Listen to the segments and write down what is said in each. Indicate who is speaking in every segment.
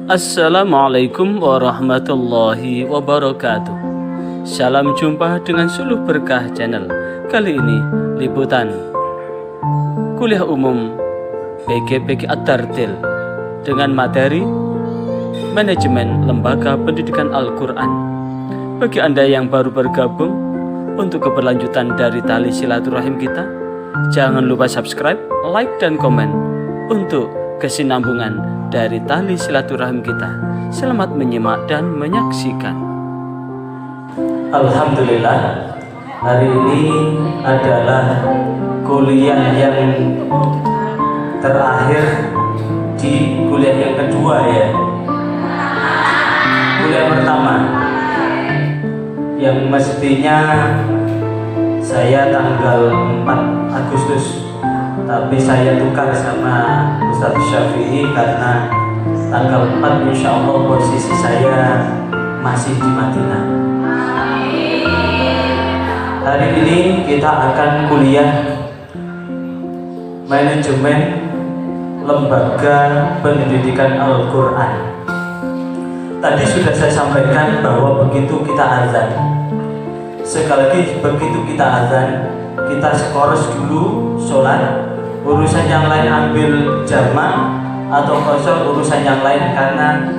Speaker 1: Assalamualaikum warahmatullahi wabarakatuh. Salam jumpa dengan Suluh Berkah Channel. Kali ini liputan kuliah umum PGPG At-Tartil dengan materi Manajemen Lembaga Pendidikan Al-Quran. Bagi Anda yang baru bergabung, untuk keberlanjutan dari tali silaturahim kita, jangan lupa subscribe, like, dan komen untuk kesinambungan dari tali silaturahim kita. Selamat menyimak dan menyaksikan.
Speaker 2: Alhamdulillah, hari ini adalah kuliah yang terakhir di kuliah yang kedua ya. Kuliah pertama yang mestinya saya tanggal 4 Agustus, tapi saya tukar sama Ustadz Syafi'i karena tanggal 4 insya Allah posisi saya masih di Madinah. Hari ini kita akan kuliah Manajemen Lembaga Pendidikan Al-Quran. Tadi sudah saya sampaikan bahwa begitu kita azan, sekali lagi begitu kita azan, kita skors dulu sholat, urusan yang lain ambil jamak atau kosor urusan yang lain, karena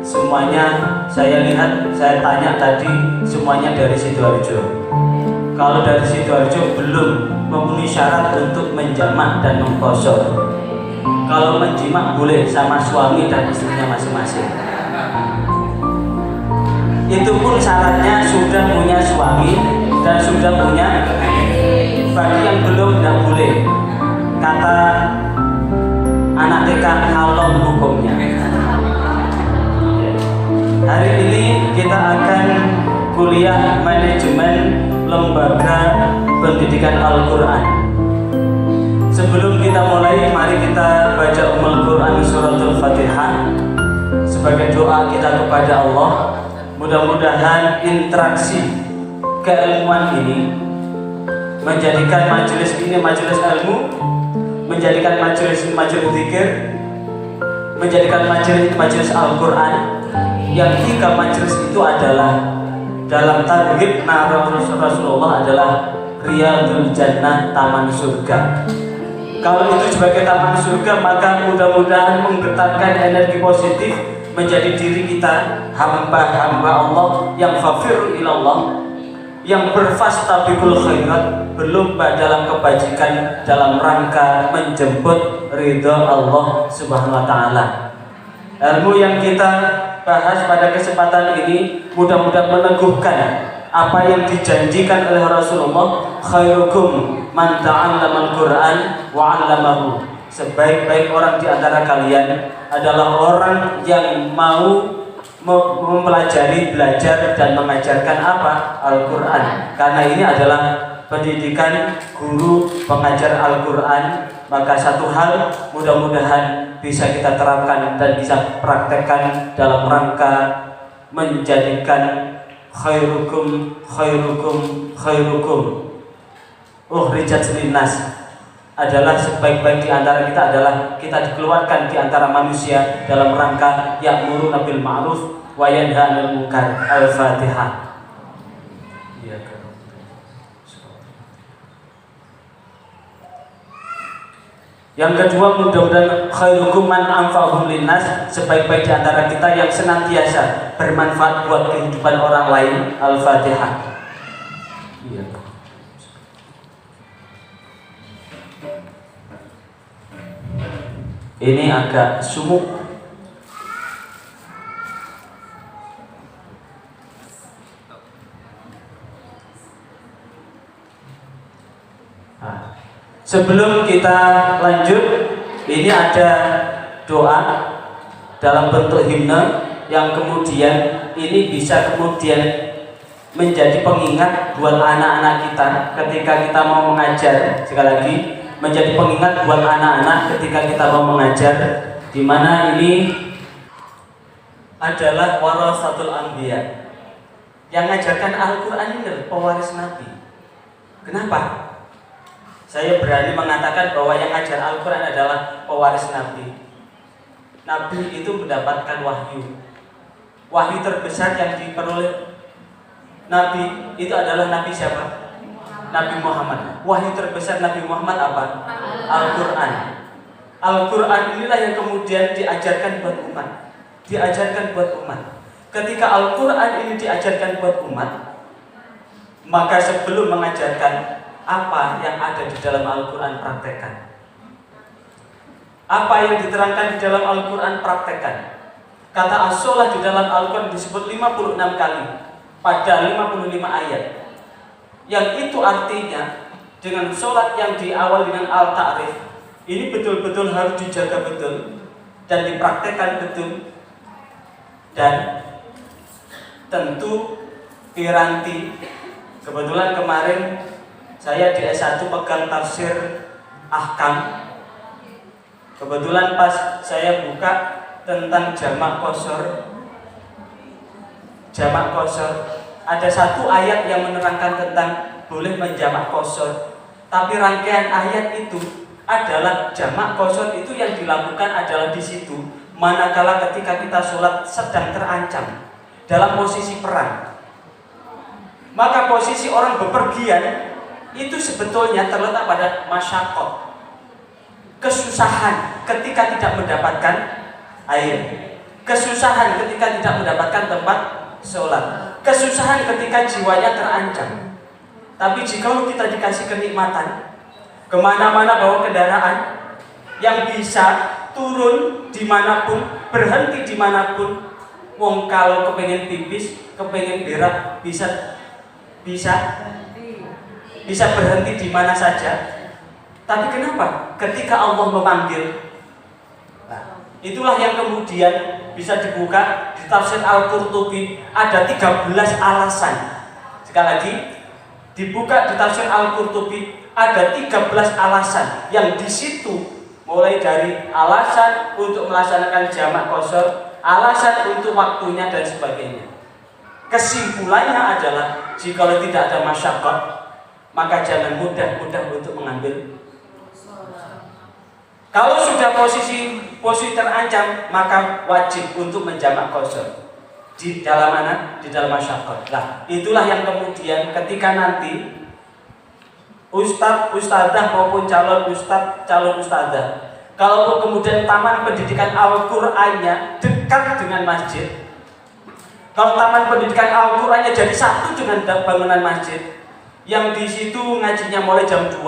Speaker 2: semuanya saya lihat, saya tanya tadi semuanya dari Sidoarjo. Kalau dari Sidoarjo belum memenuhi syarat untuk menjamak dan mengkosor. Kalau menjimak boleh sama suami dan istrinya masing-masing. Itu pun syaratnya sudah punya suami dan sudah punya. Bagi yang belum tidak boleh. Kata anak TK haram hukumnya. Hari ini kita akan kuliah Manajemen Lembaga Pendidikan Al-Quran. Sebelum kita mulai, mari kita baca Ummul Quran Suratul Fatihah sebagai doa kita kepada Allah. Mudah-mudahan interaksi keilmuan ini menjadikan majelis ini majelis ilmu, menjadikan majelis zikir, menjadikan majelis Al-Quran, yang tiga majelis itu adalah dalam tarhib Rasulullah adalah Riyadul Jannah, taman surga. Kalau itu sebagai taman surga, maka mudah-mudahan menggetarkan energi positif menjadi diri kita hamba-hamba Allah yang fafir ilallah, yang berfastabiqul khairat, berlomba dalam kebajikan dalam rangka menjemput ridha Allah Subhanahu wa taala. Ilmu yang kita bahas pada kesempatan ini mudah-mudahan meneguhkan apa yang dijanjikan oleh Rasulullah, khairukum man ta'allama al-Qur'an wa 'allamahu. Sebaik-baik orang di antara kalian adalah orang yang mau mempelajari, belajar, dan mengajarkan apa? Al-Quran. Karena ini adalah pendidikan guru pengajar Al-Quran. Maka satu hal mudah-mudahan bisa kita terapkan dan bisa praktekkan dalam rangka menjadikan khairukum rijat linnas, adalah sebaik-baik di antara kita adalah kita dikeluarkan di antara manusia dalam rangka ya'muruna bil ma'ruf wa yanha 'anil munkar. Al-Fatihah. Yang kedua, mudah-mudahan khairukum man anfa'uhum linnas, sebaik-baik di antara kita yang senantiasa bermanfaat buat kehidupan orang lain. Al-Fatihah. Ini agak sumuk. Sebelum kita lanjut, ini ada doa dalam bentuk himne yang kemudian ini bisa kemudian menjadi pengingat buat anak-anak kita ketika kita mau mengajar. Sekali lagi, menjadi pengingat buat anak-anak ketika kita mau mengajar, di mana ini adalah warasatul anbiya. Yang mengajarkan Al-Quran ini adalah pewaris Nabi. Kenapa? Saya berani mengatakan bahwa yang mengajar Al-Quran adalah pewaris Nabi. Nabi itu mendapatkan wahyu. Wahyu terbesar yang diperoleh Nabi itu adalah Nabi siapa? Nabi Muhammad. Wahyu terbesar Nabi Muhammad apa? Al-Quran. Al-Quran inilah yang kemudian diajarkan buat umat. Diajarkan buat umat. Ketika Al-Quran ini diajarkan buat umat, maka sebelum mengajarkan apa yang ada di dalam Al-Quran, praktekkan. Apa yang diterangkan di dalam Al-Quran, praktekkan. Kata as-sholat di dalam Al-Quran disebut 56 kali pada 55 ayat. Yang itu artinya dengan sholat yang diawali dengan al-ta'rif, ini betul-betul harus dijaga betul dan dipraktekkan betul. Dan tentu piranti. Kebetulan kemarin saya di S1 pegang tafsir Ahkam. Kebetulan pas saya buka tentang jamak qasar. Jamak qasar. Ada satu ayat yang menerangkan tentang boleh menjamak qasar. Tapi rangkaian ayat itu adalah jamak qasar itu yang dilakukan adalah di situ manakala ketika kita sholat sedang terancam dalam posisi perang. Maka posisi orang bepergian itu sebetulnya terletak pada masyaqqah. Kesusahan ketika tidak mendapatkan air, kesusahan ketika tidak mendapatkan tempat sholat, kesusahan ketika jiwanya terancam. Tapi jika kita dikasih kenikmatan, kemana-mana bawa kendaraan yang bisa turun dimanapun, berhenti dimanapun, wong kalau kepengen pipis, kepengen berak, bisa berhenti di mana saja. Tapi kenapa? Ketika Allah memanggil, itulah yang kemudian bisa dibuka di tafsir Al-Qurtubi, ada 13 alasan. Sekali lagi, dibuka di tafsir Al-Qurtubi ada 13 alasan yang di situ mulai dari alasan untuk melaksanakan jamak qasar, alasan untuk waktunya dan sebagainya. Kesimpulannya adalah jika tidak ada masyaqqah, maka jangan mudah-mudah untuk mengambil. Kalau sudah posisi terancam, maka wajib untuk menjamak qasar. Di dalam mana? Di dalam masyaqqah. Nah, itulah yang kemudian ketika nanti ustadz, ustadzah maupun calon ustadz, calon ustadzah, kalau kemudian taman pendidikan Al-Qur'annya dekat dengan masjid, kalau taman pendidikan Al-Qur'annya jadi satu dengan bangunan masjid, yang di situ ngajinya mulai jam 2,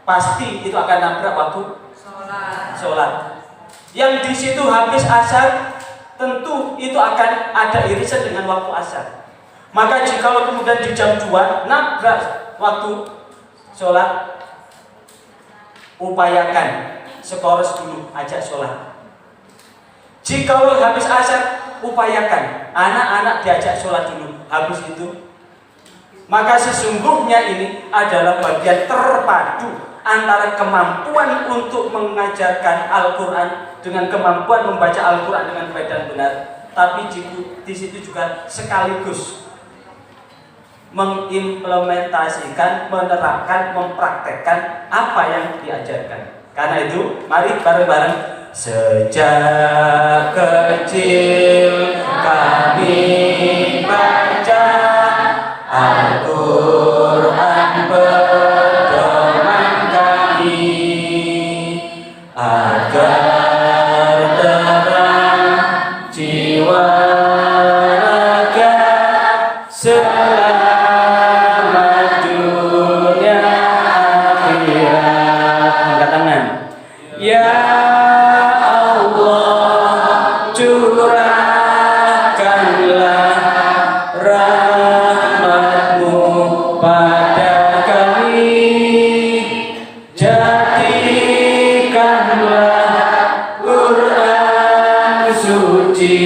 Speaker 2: pasti itu akan nabrak waktu sholat. Yang di situ habis asar, tentu itu akan ada irisan dengan waktu asar. Maka jika kemudian di jam 2 nabrak waktu sholat, upayakan sekoros dulu, ajak sholat. Jika habis asar, upayakan anak-anak diajak sholat dulu. Habis itu, maka sesungguhnya ini adalah bagian terpadu antara kemampuan untuk mengajarkan Al-Quran dengan kemampuan membaca Al-Quran dengan baik dan benar. Tapi di situ juga sekaligus mengimplementasikan, menerapkan, mempraktekkan apa yang diajarkan. Karena itu, mari bareng-bareng. Sejak kecil kami baca Al-Quran pedoman kami, agar terang jiwa raga selamat dunia akhirat. Angkat tangan. Ya Allah, curahkanlah rahmat-Mu pada kami, jadikanlah Quran suci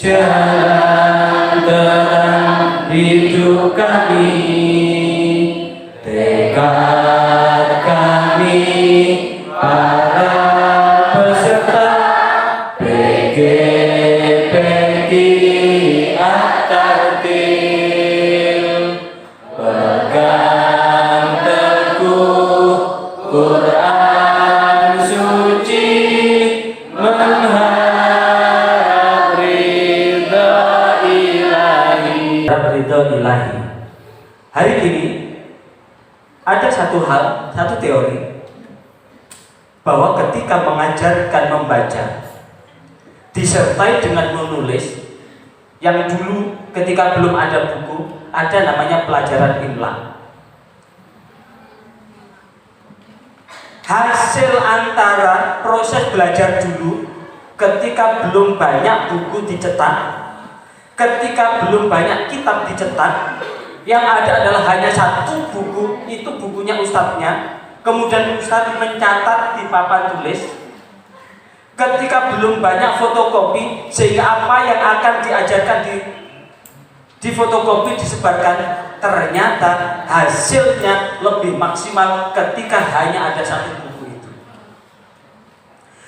Speaker 2: jalan terang hidup kami, tekad kami para peserta PGPG At-Tartil, pegang teguh Quran suci, hari ini ada satu teori bahwa ketika mengajarkan membaca disertai dengan menulis, yang dulu ketika belum ada buku ada namanya pelajaran imla. Hasil antara proses belajar dulu ketika belum banyak buku dicetak, ketika belum banyak kitab dicetak, yang ada adalah hanya satu buku, itu bukunya ustadznya, kemudian ustadz mencatat di papan tulis. Ketika belum banyak fotokopi, sehingga apa yang akan diajarkan di fotokopi disebarkan, ternyata hasilnya lebih maksimal ketika hanya ada satu buku itu.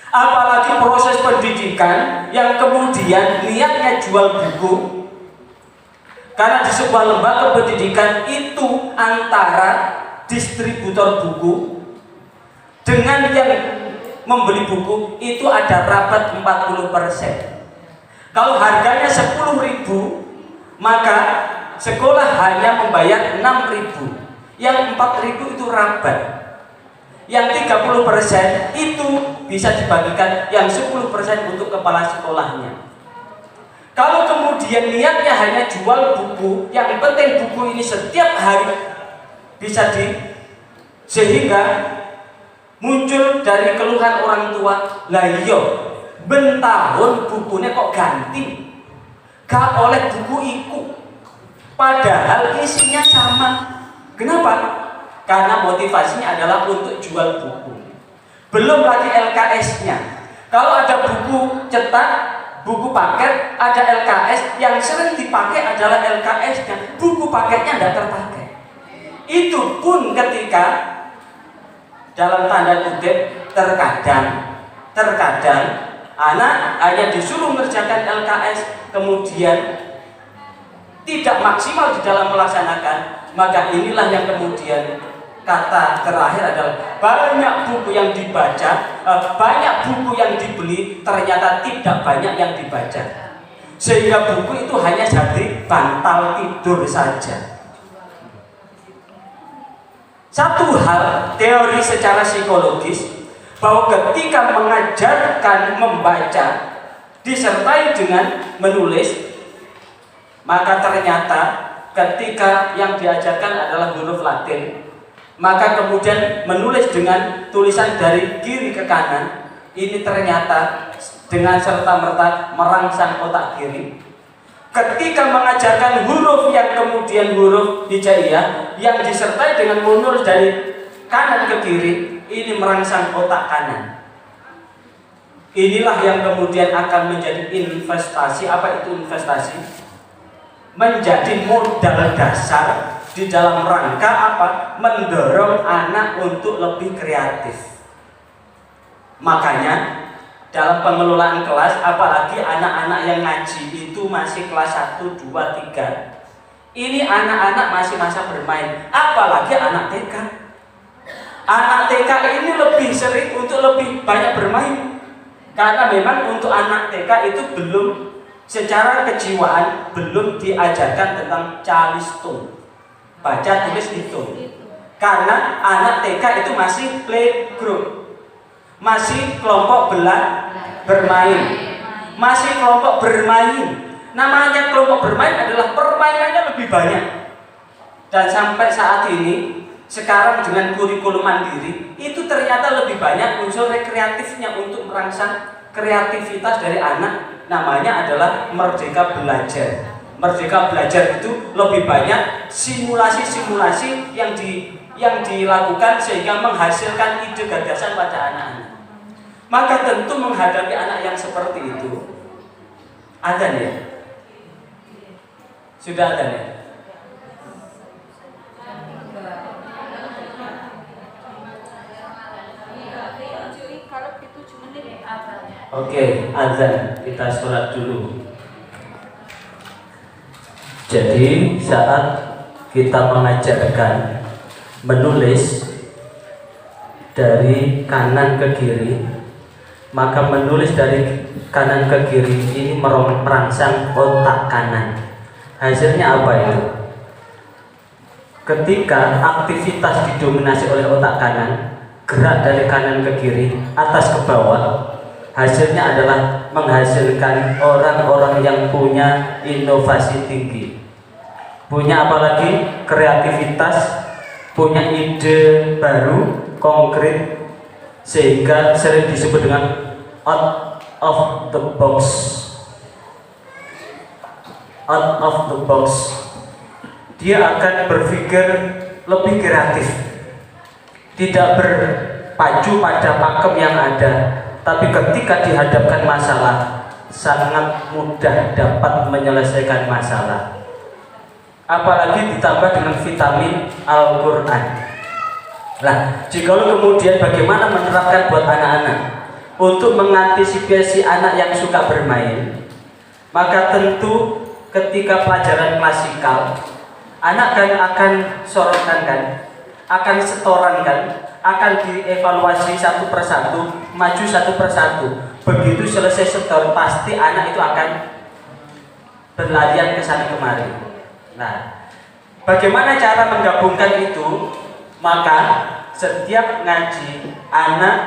Speaker 2: Apalagi proses pendidikan yang kemudian niatnya jual buku, karena di sebuah lembaga pendidikan itu antara distributor buku dengan yang membeli buku itu ada rabat 40%. Kalau harganya 10.000, maka sekolah hanya membayar 6.000, yang 4.000 itu rabat, yang 30% itu bisa dibagikan, yang 10% untuk kepala sekolahnya. Kalau kemudian niatnya hanya jual buku, yang penting buku ini setiap hari bisa sehingga muncul dari keluhan orang tua, lah iya bentahun bukunya kok ganti, gak oleh buku iku, padahal isinya sama. Kenapa? Karena motivasinya adalah untuk jual buku. Belum lagi LKS-nya. Kalau ada buku cetak, buku paket, ada LKS, yang sering dipakai adalah LKS-nya, buku paketnya tidak terpakai. Itu pun ketika dalam tanda kutip terkadang anak hanya disuruh mengerjakan LKS, kemudian tidak maksimal di dalam melaksanakan, maka inilah yang kemudian kata terakhir adalah banyak buku yang dibaca, banyak buku yang dibeli, ternyata tidak banyak yang dibaca, sehingga buku itu hanya jadi bantal tidur saja. Satu hal teori secara psikologis bahwa ketika mengajarkan membaca disertai dengan menulis, maka ternyata ketika yang diajarkan adalah huruf Latin, maka kemudian menulis dengan tulisan dari kiri ke kanan, ini ternyata dengan serta-merta merangsang otak kiri. Ketika mengajarkan huruf yang kemudian huruf hijaiyah yang disertai dengan menulis dari kanan ke kiri, ini merangsang otak kanan. Inilah yang kemudian akan menjadi investasi. Apa itu investasi? Menjadi modal dasar di dalam rangka apa? Mendorong anak untuk lebih kreatif. Makanya dalam pengelolaan kelas, apalagi anak-anak yang ngaji itu masih kelas 1, 2, 3, ini anak-anak masih masa bermain, apalagi anak TK. Anak TK ini lebih sering untuk lebih banyak bermain, karena memang untuk anak TK itu belum secara kejiwaan belum diajarkan tentang calistung, baca tulis hitung, karena anak TK itu masih playgroup, masih kelompok bermain, masih kelompok bermain. Namanya kelompok bermain adalah permainannya lebih banyak. Dan sampai saat ini, sekarang dengan kurikulum mandiri, itu ternyata lebih banyak unsur rekreatifnya untuk merangsang kreativitas dari anak. Namanya adalah merdeka belajar. Merdeka belajar itu lebih banyak simulasi-simulasi yang dilakukan sehingga menghasilkan ide gagasan pada anak-anak. Maka tentu menghadapi anak yang seperti itu, adzan ya? Sudah adzan ya? Oke, adzan. Kita sholat dulu. Jadi saat kita mengajarkan menulis dari kanan ke kiri, maka menulis dari kanan ke kiri ini merangsang otak kanan. Hasilnya apa itu? ketika aktivitas didominasi oleh otak kanan, gerak dari kanan ke kiri, atas ke bawah, hasilnya adalah menghasilkan orang-orang yang punya inovasi tinggi, punya apalagi kreativitas, punya ide baru, konkret, sehingga sering disebut dengan out of the box. Out of the box. Dia akan berpikir lebih kreatif, tidak berpacu pada pakem yang ada, tapi ketika dihadapkan masalah sangat mudah dapat menyelesaikan masalah. Apalagi ditambah dengan vitamin Al-Quran. Nah, jika kemudian bagaimana menerapkan buat anak-anak untuk mengantisipasi anak yang suka bermain, maka tentu ketika pelajaran klasikal, anak kan akan sorotkan kan, akan setoran kan, akan dievaluasi satu persatu, maju satu persatu. Begitu selesai setor, pasti anak itu akan berlarian ke sana kemari. Nah, bagaimana cara menggabungkan itu? Maka setiap ngaji, anak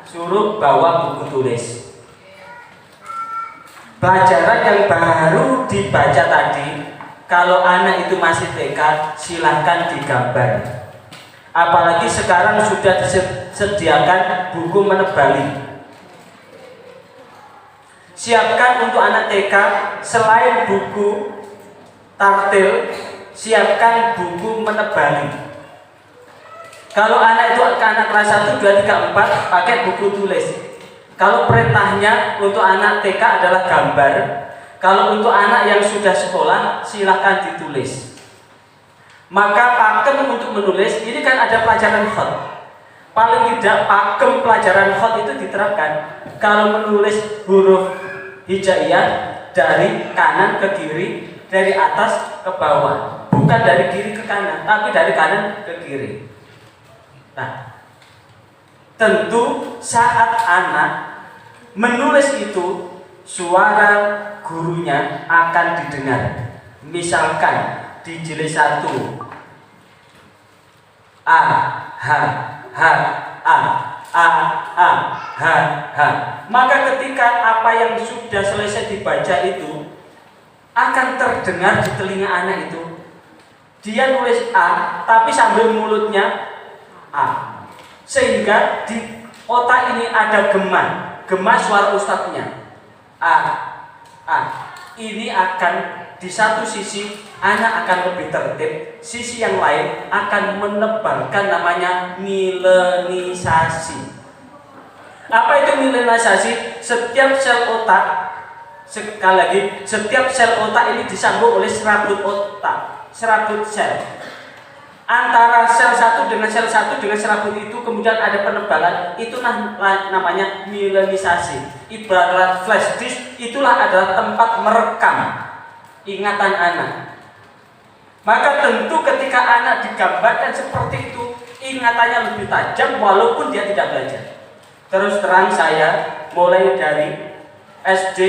Speaker 2: suruh bawa buku tulis. Pelajaran yang baru dibaca tadi, kalau anak itu masih TK, silahkan digambar. Apalagi sekarang sudah disediakan buku menebali. Siapkan untuk anak TK, selain buku tartil, siapkan buku menebali. Kalau anak itu anak kelas 1, 2, 3, 4, pakai buku tulis. Kalau perintahnya untuk anak TK adalah gambar, kalau untuk anak yang sudah sekolah silahkan ditulis. Maka pakem untuk menulis, ini kan ada pelajaran khot. Paling tidak pakem pelajaran khot itu diterapkan. Kalau menulis huruf hijaiyah dari kanan ke kiri, dari atas ke bawah, bukan dari kiri ke kanan, tapi dari kanan ke kiri. Nah, tentu saat anak menulis itu, suara gurunya akan didengar. Misalkan di jilid 1 A, H, H, A, A, A, H, H. Maka ketika apa yang sudah selesai dibaca itu akan terdengar di telinga anak itu. Dia nulis A, tapi sambil mulutnya A, sehingga di otak ini ada gema suara ustadznya. A. Ini akan di satu sisi anak akan lebih tertib, sisi yang lain akan menebalkan namanya milenisasi. Apa itu milenisasi? Setiap sel otak, sekali lagi, setiap sel otak ini disambung oleh serabut otak, serabut sel. Antara sel satu dengan sel satu dengan serabut itu kemudian ada penebalan, itu namanya milenisasi. Ibarat flash disk, itulah adalah tempat merekam ingatan anak. Maka tentu ketika anak digambarkan seperti itu, ingatannya lebih tajam walaupun dia tidak belajar. Terus terang saya mulai dari SD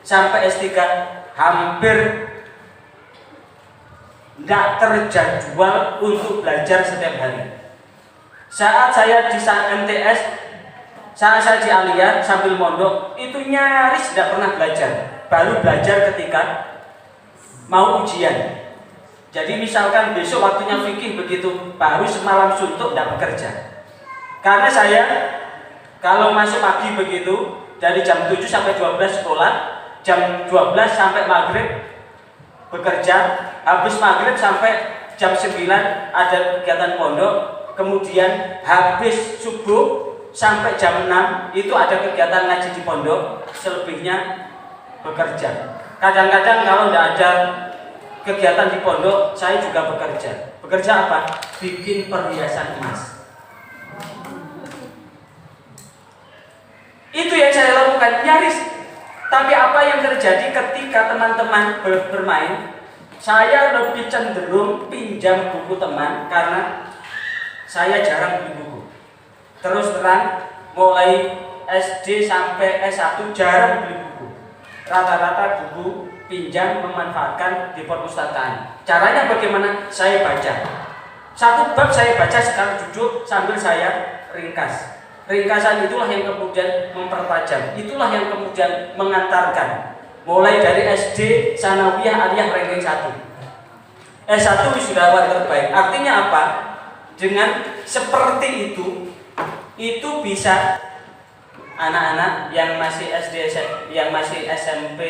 Speaker 2: sampai S3 hampir tidak terjadwal untuk belajar setiap hari. Saat saya di MTS, saat saya di Alia sambil mondok, itu nyaris tidak pernah belajar. Baru belajar ketika mau ujian. Jadi misalkan besok waktunya fikih begitu, baru semalam suntuk tidak bekerja. Karena saya kalau masuk pagi begitu, dari jam 7 sampai 12 sekolah, jam 12 sampai maghrib bekerja, habis maghrib sampai jam 9 ada kegiatan pondok, kemudian habis subuh sampai jam 6 itu ada kegiatan ngaji di pondok, selebihnya bekerja. Kadang-kadang kalau tidak ada kegiatan di pondok, saya juga bekerja. Bekerja apa? Bikin perhiasan emas. Itu yang saya lakukan nyaris. Tapi apa yang terjadi ketika teman-teman bermain, saya lebih cenderung pinjam buku teman karena saya jarang beli buku. Terus terang, mulai SD sampai S1 jarang beli buku. Rata-rata buku pinjam memanfaatkan di perpustakaan. Caranya bagaimana? Saya baca.
Speaker 3: Satu bab saya baca secara duduk sambil saya ringkas. Ringkasan itulah yang kemudian mempertajam, itulah yang kemudian mengantarkan mulai dari SD, Sanawiyah, Aliyah, ranking 1. S1 wisudawan terbaik. Artinya apa? Dengan seperti itu bisa anak-anak yang masih SD, yang masih SMP,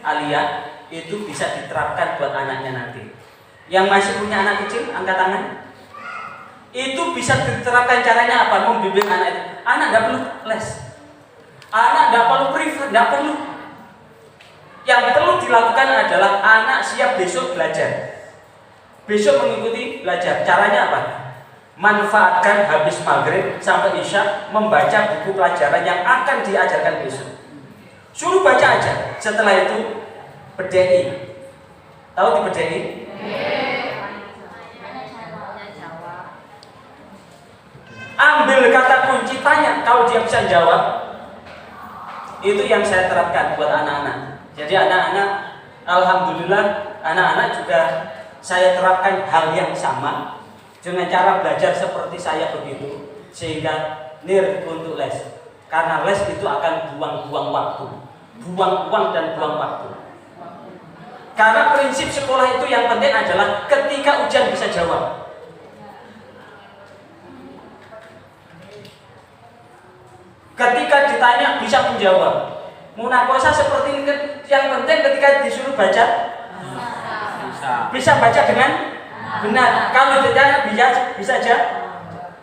Speaker 3: Aliyah itu bisa diterapkan buat anaknya nanti. Yang masih punya anak kecil, angkat tangan. Itu bisa diterapkan caranya apa? Membimbing anak itu. Anak tidak perlu les, anak tidak perlu privat, tidak perlu. Yang perlu dilakukan adalah anak siap besok belajar, besok mengikuti belajar. Caranya apa? Manfaatkan habis maghrib sampai isya membaca buku pelajaran yang akan diajarkan besok. Suruh baca aja. Setelah itu bedai. Tahu di bedai? Ambil kata kunci, tanya. Kalau dia bisa jawab, itu yang saya terapkan buat anak-anak. Jadi anak-anak, alhamdulillah, anak-anak juga saya terapkan hal yang sama dengan cara belajar seperti saya begitu, sehingga nir untuk les. Karena les itu akan buang-buang waktu, buang uang dan buang waktu. Karena prinsip sekolah itu yang penting adalah ketika ujian bisa jawab. Ketika ditanya bisa menjawab. Munakosa seperti ini, yang penting ketika disuruh baca bisa baca dengan benar. Kalau ditanya bisa aja.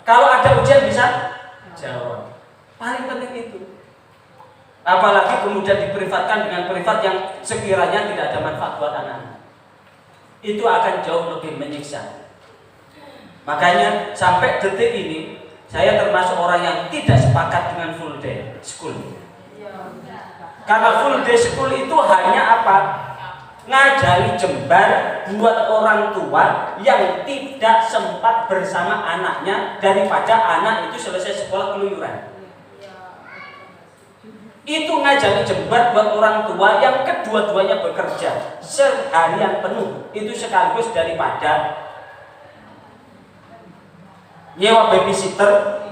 Speaker 3: Kalau ada ujian bisa jawab. Paling penting itu. Apalagi kemudian diprivatkan dengan privat yang sekiranya tidak ada manfaat buat anak. Itu akan jauh lebih menyiksa. Makanya sampai detik ini saya termasuk orang yang tidak sepakat dengan full day school. Karena full day school itu hanya apa? Ngajari jembar buat orang tua yang tidak sempat bersama anaknya daripada anak itu selesai sekolah keluyuran. Itu ngajari jembar buat orang tua yang kedua-duanya bekerja seharian penuh. Itu sekaligus daripada nyewa babysitter.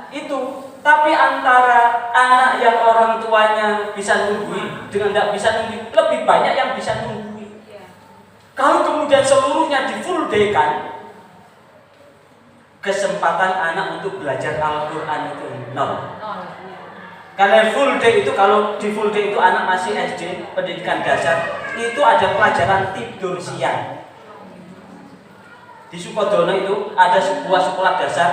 Speaker 3: Itu. Tapi antara anak yang orang tuanya bisa nungguin dengan tidak bisa nungguin, lebih banyak yang bisa nungguin. Kalau kemudian seluruhnya di full day kan, kesempatan anak untuk belajar Al-Quran itu nol. Karena full day itu, kalau di full day itu anak masih SD, pendidikan dasar, itu ada pelajaran tidur siang. Di Sukodono itu ada sebuah sekolah dasar,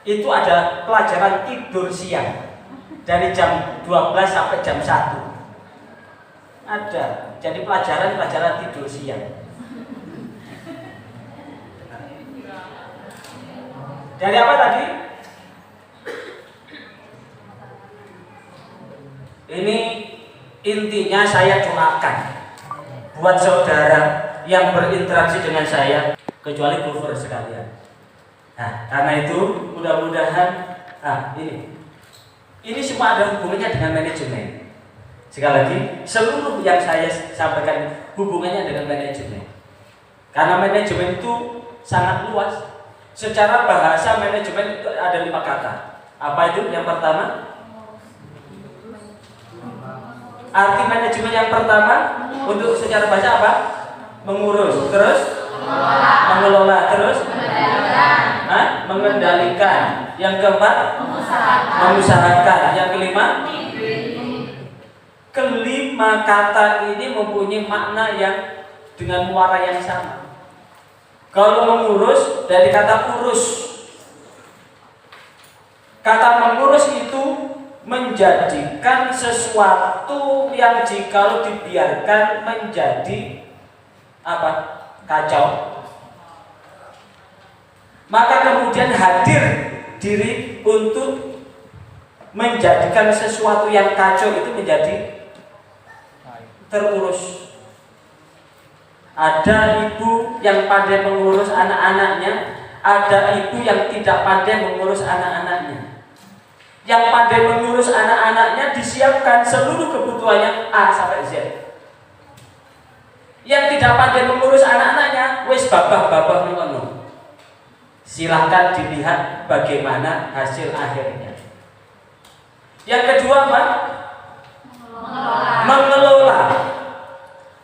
Speaker 3: itu ada pelajaran tidur siang dari jam 12 sampai jam 1. Ada. Jadi pelajaran tidur siang. Dari apa tadi? Ini intinya saya doakan buat saudara yang berinteraksi dengan saya, kecuali kufur sekalian. Nah, karena itu mudah-mudahan ini semua ada hubungannya dengan manajemen. Sekali lagi, seluruh yang saya sampaikan hubungannya dengan manajemen. Karena manajemen itu sangat luas. Secara bahasa manajemen itu ada 5 kata. Apa itu? Yang pertama, arti manajemen yang pertama untuk secara bahasa apa? Mengurus, terus mengelola, terus mengendalikan. Yang keempat, mengusahakan. Yang kelima, kelima kata ini mempunyai makna yang dengan muara yang sama. Kalau mengurus dari kata urus. Kata mengurus itu menjadikan sesuatu yang jikalau dibiarkan menjadi apa? Kacau. Maka kemudian hadir diri untuk menjadikan sesuatu yang kacau itu menjadi terurus. Ada ibu yang pandai mengurus anak-anaknya, ada ibu yang tidak pandai mengurus anak-anaknya. Yang pandai mengurus anak-anaknya disiapkan seluruh kebutuhannya A sampai Z. Yang tidak pandai mengurus anak-anaknya, wis babah-babah ngono. Silahkan dilihat bagaimana hasil akhirnya. Yang kedua apa? Mengelola.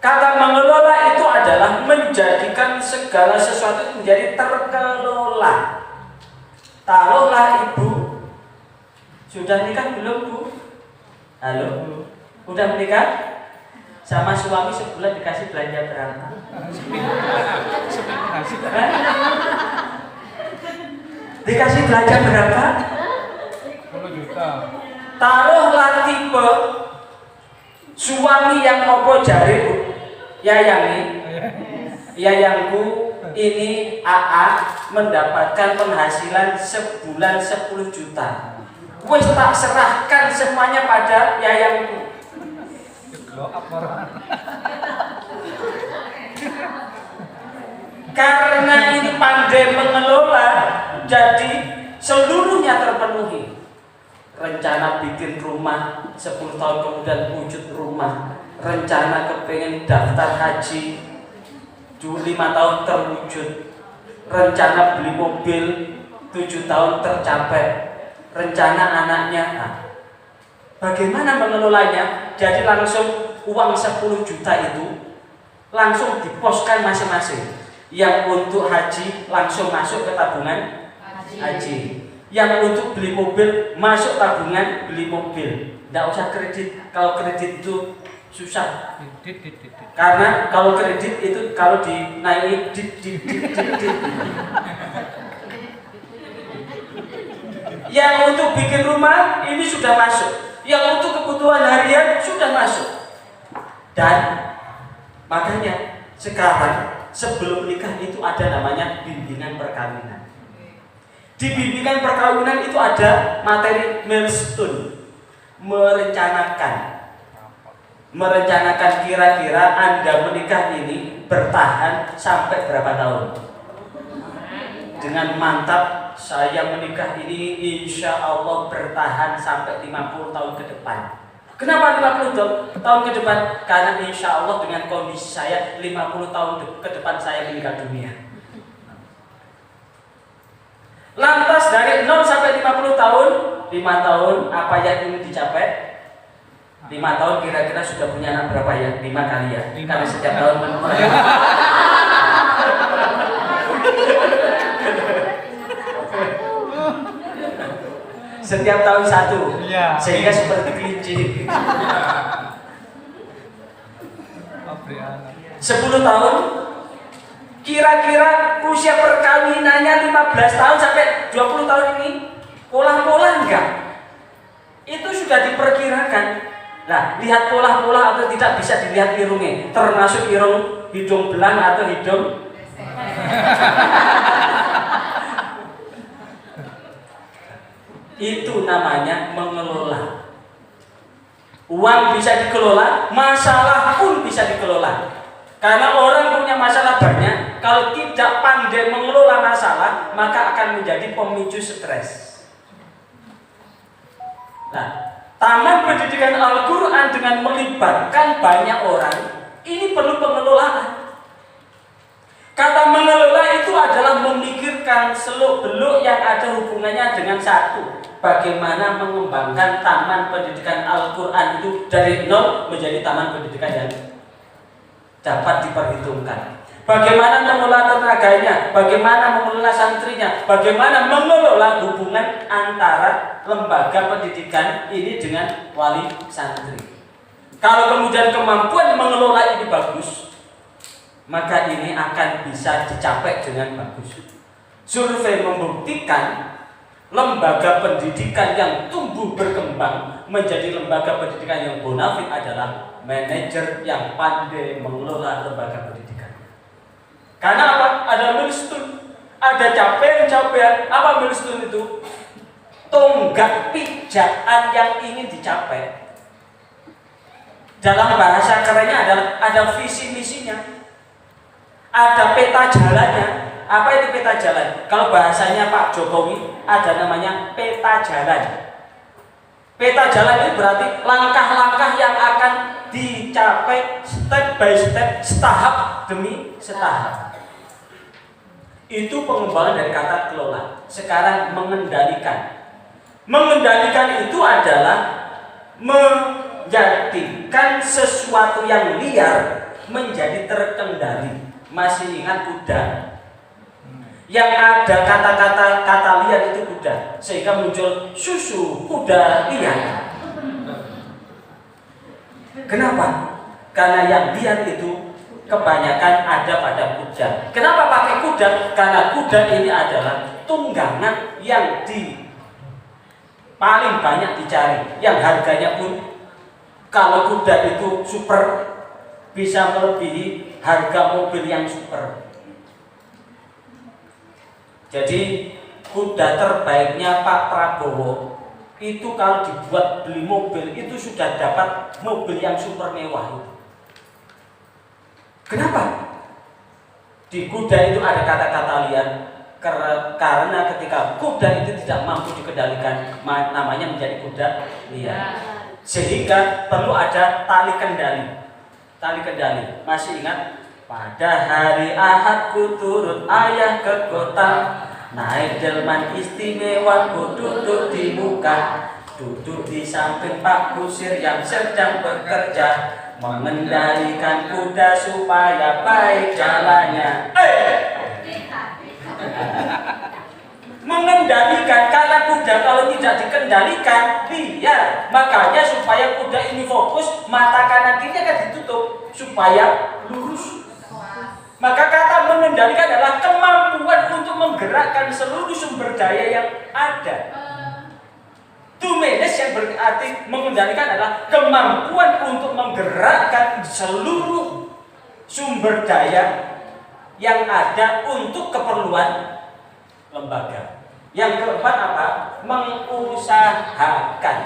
Speaker 3: Kata mengelola itu adalah menjadikan segala sesuatu menjadi terkelola. Taruhlah ibu sudah nikah belum, Bu? Halo? Udah menikah? Sama suami sebulan dikasih belanja berapa? Dikasih belanja berapa?
Speaker 4: 10 juta.
Speaker 3: Taruhlah tipe suami yang opo jari, Bu. Yayangku ini AA mendapatkan penghasilan sebulan 10 juta. Wes tak serahkan semuanya pada yayangku. Karena ini pandai mengelola, jadi seluruhnya terpenuhi. Rencana bikin rumah 10 tahun kemudian wujud rumah, rencana kepengen daftar haji 5 tahun terwujud, rencana beli mobil 7 tahun tercapai, rencana anaknya. Nah, bagaimana mengelolanya? Jadi langsung uang 10 juta itu langsung diposkan masing-masing. Yang untuk haji langsung masuk ke tabungan haji. Yang untuk beli mobil masuk tabungan beli mobil. Tidak usah kredit. Kalau kredit itu susah. Karena kalau kredit itu kalau dinaiki dit. Yang untuk bikin rumah ini sudah masuk. Yang untuk kebutuhan harian sudah masuk. Dan makanya sekarang sebelum nikah itu ada namanya bimbingan perkawinan. Di bimbingan perkawinan itu ada materi milestone, merencanakan kira-kira Anda menikah ini bertahan sampai berapa tahun. Dengan mantap, saya menikah ini insya Allah bertahan sampai 50 tahun ke depan. Kenapa 50 tahun ke depan? Karena insya Allah dengan kondisi saya 50 tahun ke depan saya meninggal dunia. Lantas dari 0 sampai 50 tahun, 5 tahun apa yang ingin dicapai? 5 tahun kira-kira sudah punya anak berapa ya? 5 kali ya? Karena setiap tahun setiap tahun 1 ya. Sehingga seperti kelinci. 10 tahun kira-kira usia perkawinannya 15 tahun sampai 20 tahun ini pola-pola enggak? Itu sudah diperkirakan. Nah, lihat pola-pola atau tidak bisa dilihat irungnya, termasuk irung hidung belang atau hidung itu namanya mengelola. Uang bisa dikelola, masalah pun bisa dikelola. Karena orang punya masalah banyak, kalau tidak pandai mengelola masalah, maka akan menjadi pemicu stres. Nah, Taman Pendidikan Al-Quran dengan melibatkan banyak orang, ini perlu pengelolaan. Kata mengelola itu adalah memikirkan seluk-beluk yang ada hubungannya dengan satu. Bagaimana mengembangkan Taman Pendidikan Al-Quran itu dari nol menjadi taman pendidikan yang dapat diperhitungkan. Bagaimana mengelola tenaganya, bagaimana mengelola santrinya, bagaimana mengelola hubungan antara lembaga pendidikan ini dengan wali santri. Kalau kemudian kemampuan mengelola ini bagus, maka ini akan bisa dicapai dengan bagus. Survei membuktikan lembaga pendidikan yang tumbuh berkembang menjadi lembaga pendidikan yang bonafit adalah manajer yang pandai mengelola lembaga pendidikan. Karena apa? Ada milestone, ada capaian-capaian. Apa milestone itu? Tonggak pijakan yang ingin dicapai. Dalam bahasa kerennya adalah ada visi misinya, ada peta jalannya. Apa itu peta jalan? Kalau bahasanya Pak Jokowi ada namanya peta jalan. Peta jalan itu berarti langkah-langkah yang akan dicapai step by step, setahap demi setahap. Itu pengembangan dari kata kelola. Sekarang mengendalikan. Mengendalikan itu adalah menjadikan sesuatu yang liar menjadi terkendali. Masih ingat kuda? Yang ada kata liar itu kuda, sehingga muncul susu kuda liar. Kenapa? Karena yang liar itu kebanyakan ada pada kuda. Kenapa pakai kuda? Karena kuda ini adalah tunggangan yang paling banyak dicari, yang harganya pun kalau kuda itu super bisa melebihi harga mobil yang super. Jadi kuda terbaiknya Pak Prabowo itu kalau dibuat beli mobil itu sudah dapat mobil yang super mewah. Kenapa? Di kuda itu ada kata-kata liar. Karena ketika kuda itu tidak mampu dikendalikan, namanya menjadi kuda liar. Sehingga perlu ada tali kendali. Tali kendali. Masih ingat? Pada hari Ahad ku turut ayah ke kota, naik delman istimewa ku duduk di muka, duduk di samping Pak Kusir yang sedang bekerja, mengendalikan kuda supaya baik jalannya. Mengendalikan, karena kuda kalau tidak dikendalikan liar. Makanya supaya kuda ini fokus, mata kanan kiri akan ditutup supaya lurus. Maka kata mengendalikan adalah kemampuan untuk menggerakkan seluruh sumber daya yang ada. To manage yang berarti mengendalikan adalah kemampuan untuk menggerakkan seluruh sumber daya yang ada untuk keperluan lembaga. Yang keempat apa? Mengusahakan.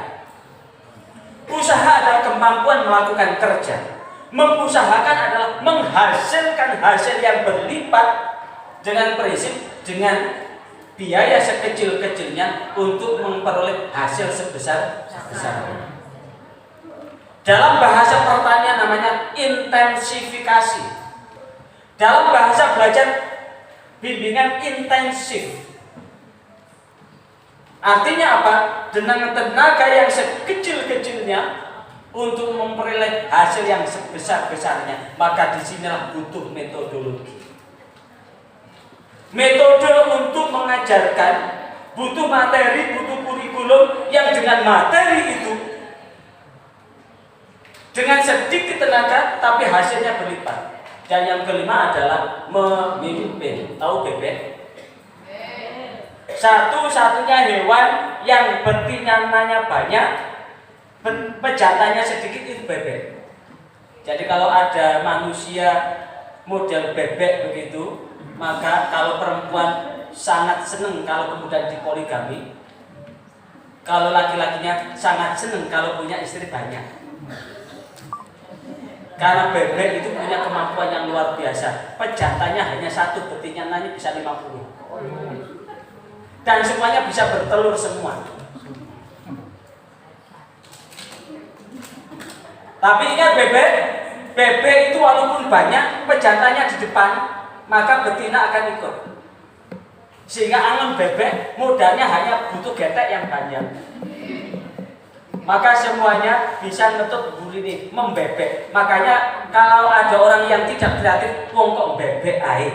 Speaker 3: Usaha adalah kemampuan melakukan kerja. Mengusahakan adalah menghasilkan hasil yang berlipat dengan prinsip, dengan biaya sekecil-kecilnya untuk memperoleh hasil sebesar-besarnya. Dalam bahasa pertanian namanya intensifikasi. Dalam bahasa belajar bimbingan intensif. Artinya apa? Dengan tenaga yang sekecil-kecilnya untuk memperoleh hasil yang sebesar-besarnya, maka disinilah butuh metodologi. Metode untuk mengajarkan, butuh materi, butuh kurikulum yang dengan materi itu dengan sedikit tenaga tapi hasilnya berlipat. Dan yang kelima adalah memimpin. Tahu bebek? Satu-satunya hewan yang betinanya banyak, pejantannya sedikit itu bebek. Jadi kalau ada manusia model bebek begitu, maka kalau perempuan sangat senang kalau kemudian dipoligami, kalau laki-lakinya sangat senang kalau punya istri banyak. Karena bebek itu punya kemampuan yang luar biasa. Pejantannya hanya satu, betinanya bisa 50. Dan semuanya bisa bertelur semua. Tapi ingat bebek itu walaupun banyak, pejantannya di depan, maka betina akan ikut. Sehingga angon bebek modalnya hanya butuh getek yang panjang. Maka semuanya bisa ngetuk ini membebek. Makanya kalau ada orang yang tidak kreatif, wong kok bebek ae.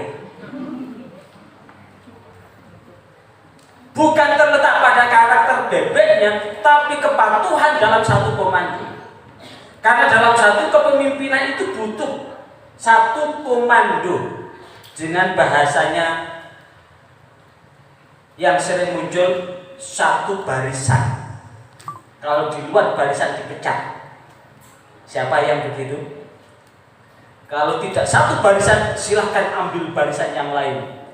Speaker 3: Bukan terletak pada karakter bebeknya, tapi kepatuhan dalam satu komando. Karena dalam satu kepemimpinan itu butuh satu komando. Dengan bahasanya yang sering muncul, satu barisan. Kalau di luar barisan dipecat. Siapa yang begitu? Kalau tidak satu barisan, silahkan ambil barisan yang lain.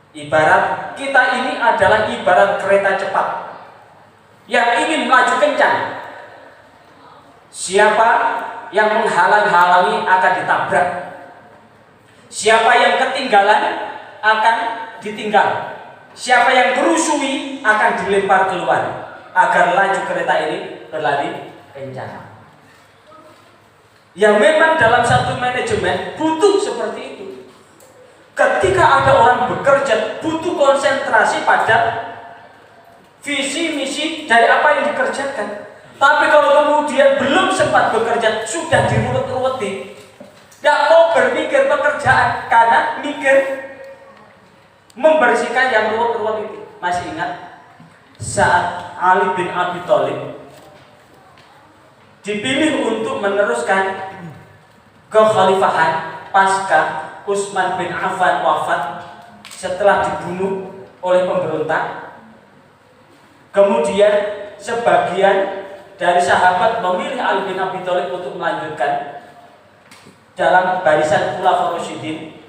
Speaker 3: Ibarat kita ini adalah ibarat kereta cepat yang ingin melaju kencang. Siapa yang menghalang-halangi akan ditabrak. Siapa yang ketinggalan akan ditinggal. Siapa yang merusui akan dilempar keluar. agar laju kereta ini berlari kencang. Ya memang dalam satu manajemen butuh seperti itu. Ketika ada orang bekerja, butuh konsentrasi pada visi misi dari apa yang dikerjakan. Tapi kalau kemudian belum sempat bekerja, sudah diruwet-ruwetin, tidak mau berpikir pekerjaan karena mikir membersihkan yang ruwet-ruwet itu. Masih ingat saat Ali bin Abi Thalib dipilih untuk meneruskan kekhalifahan pasca Utsman bin Affan wafat setelah dibunuh oleh pemberontak. Kemudian sebagian dari sahabat memilih Ali bin Abi Thalib untuk melanjutkan dalam barisan Khulafaur Rasyidin,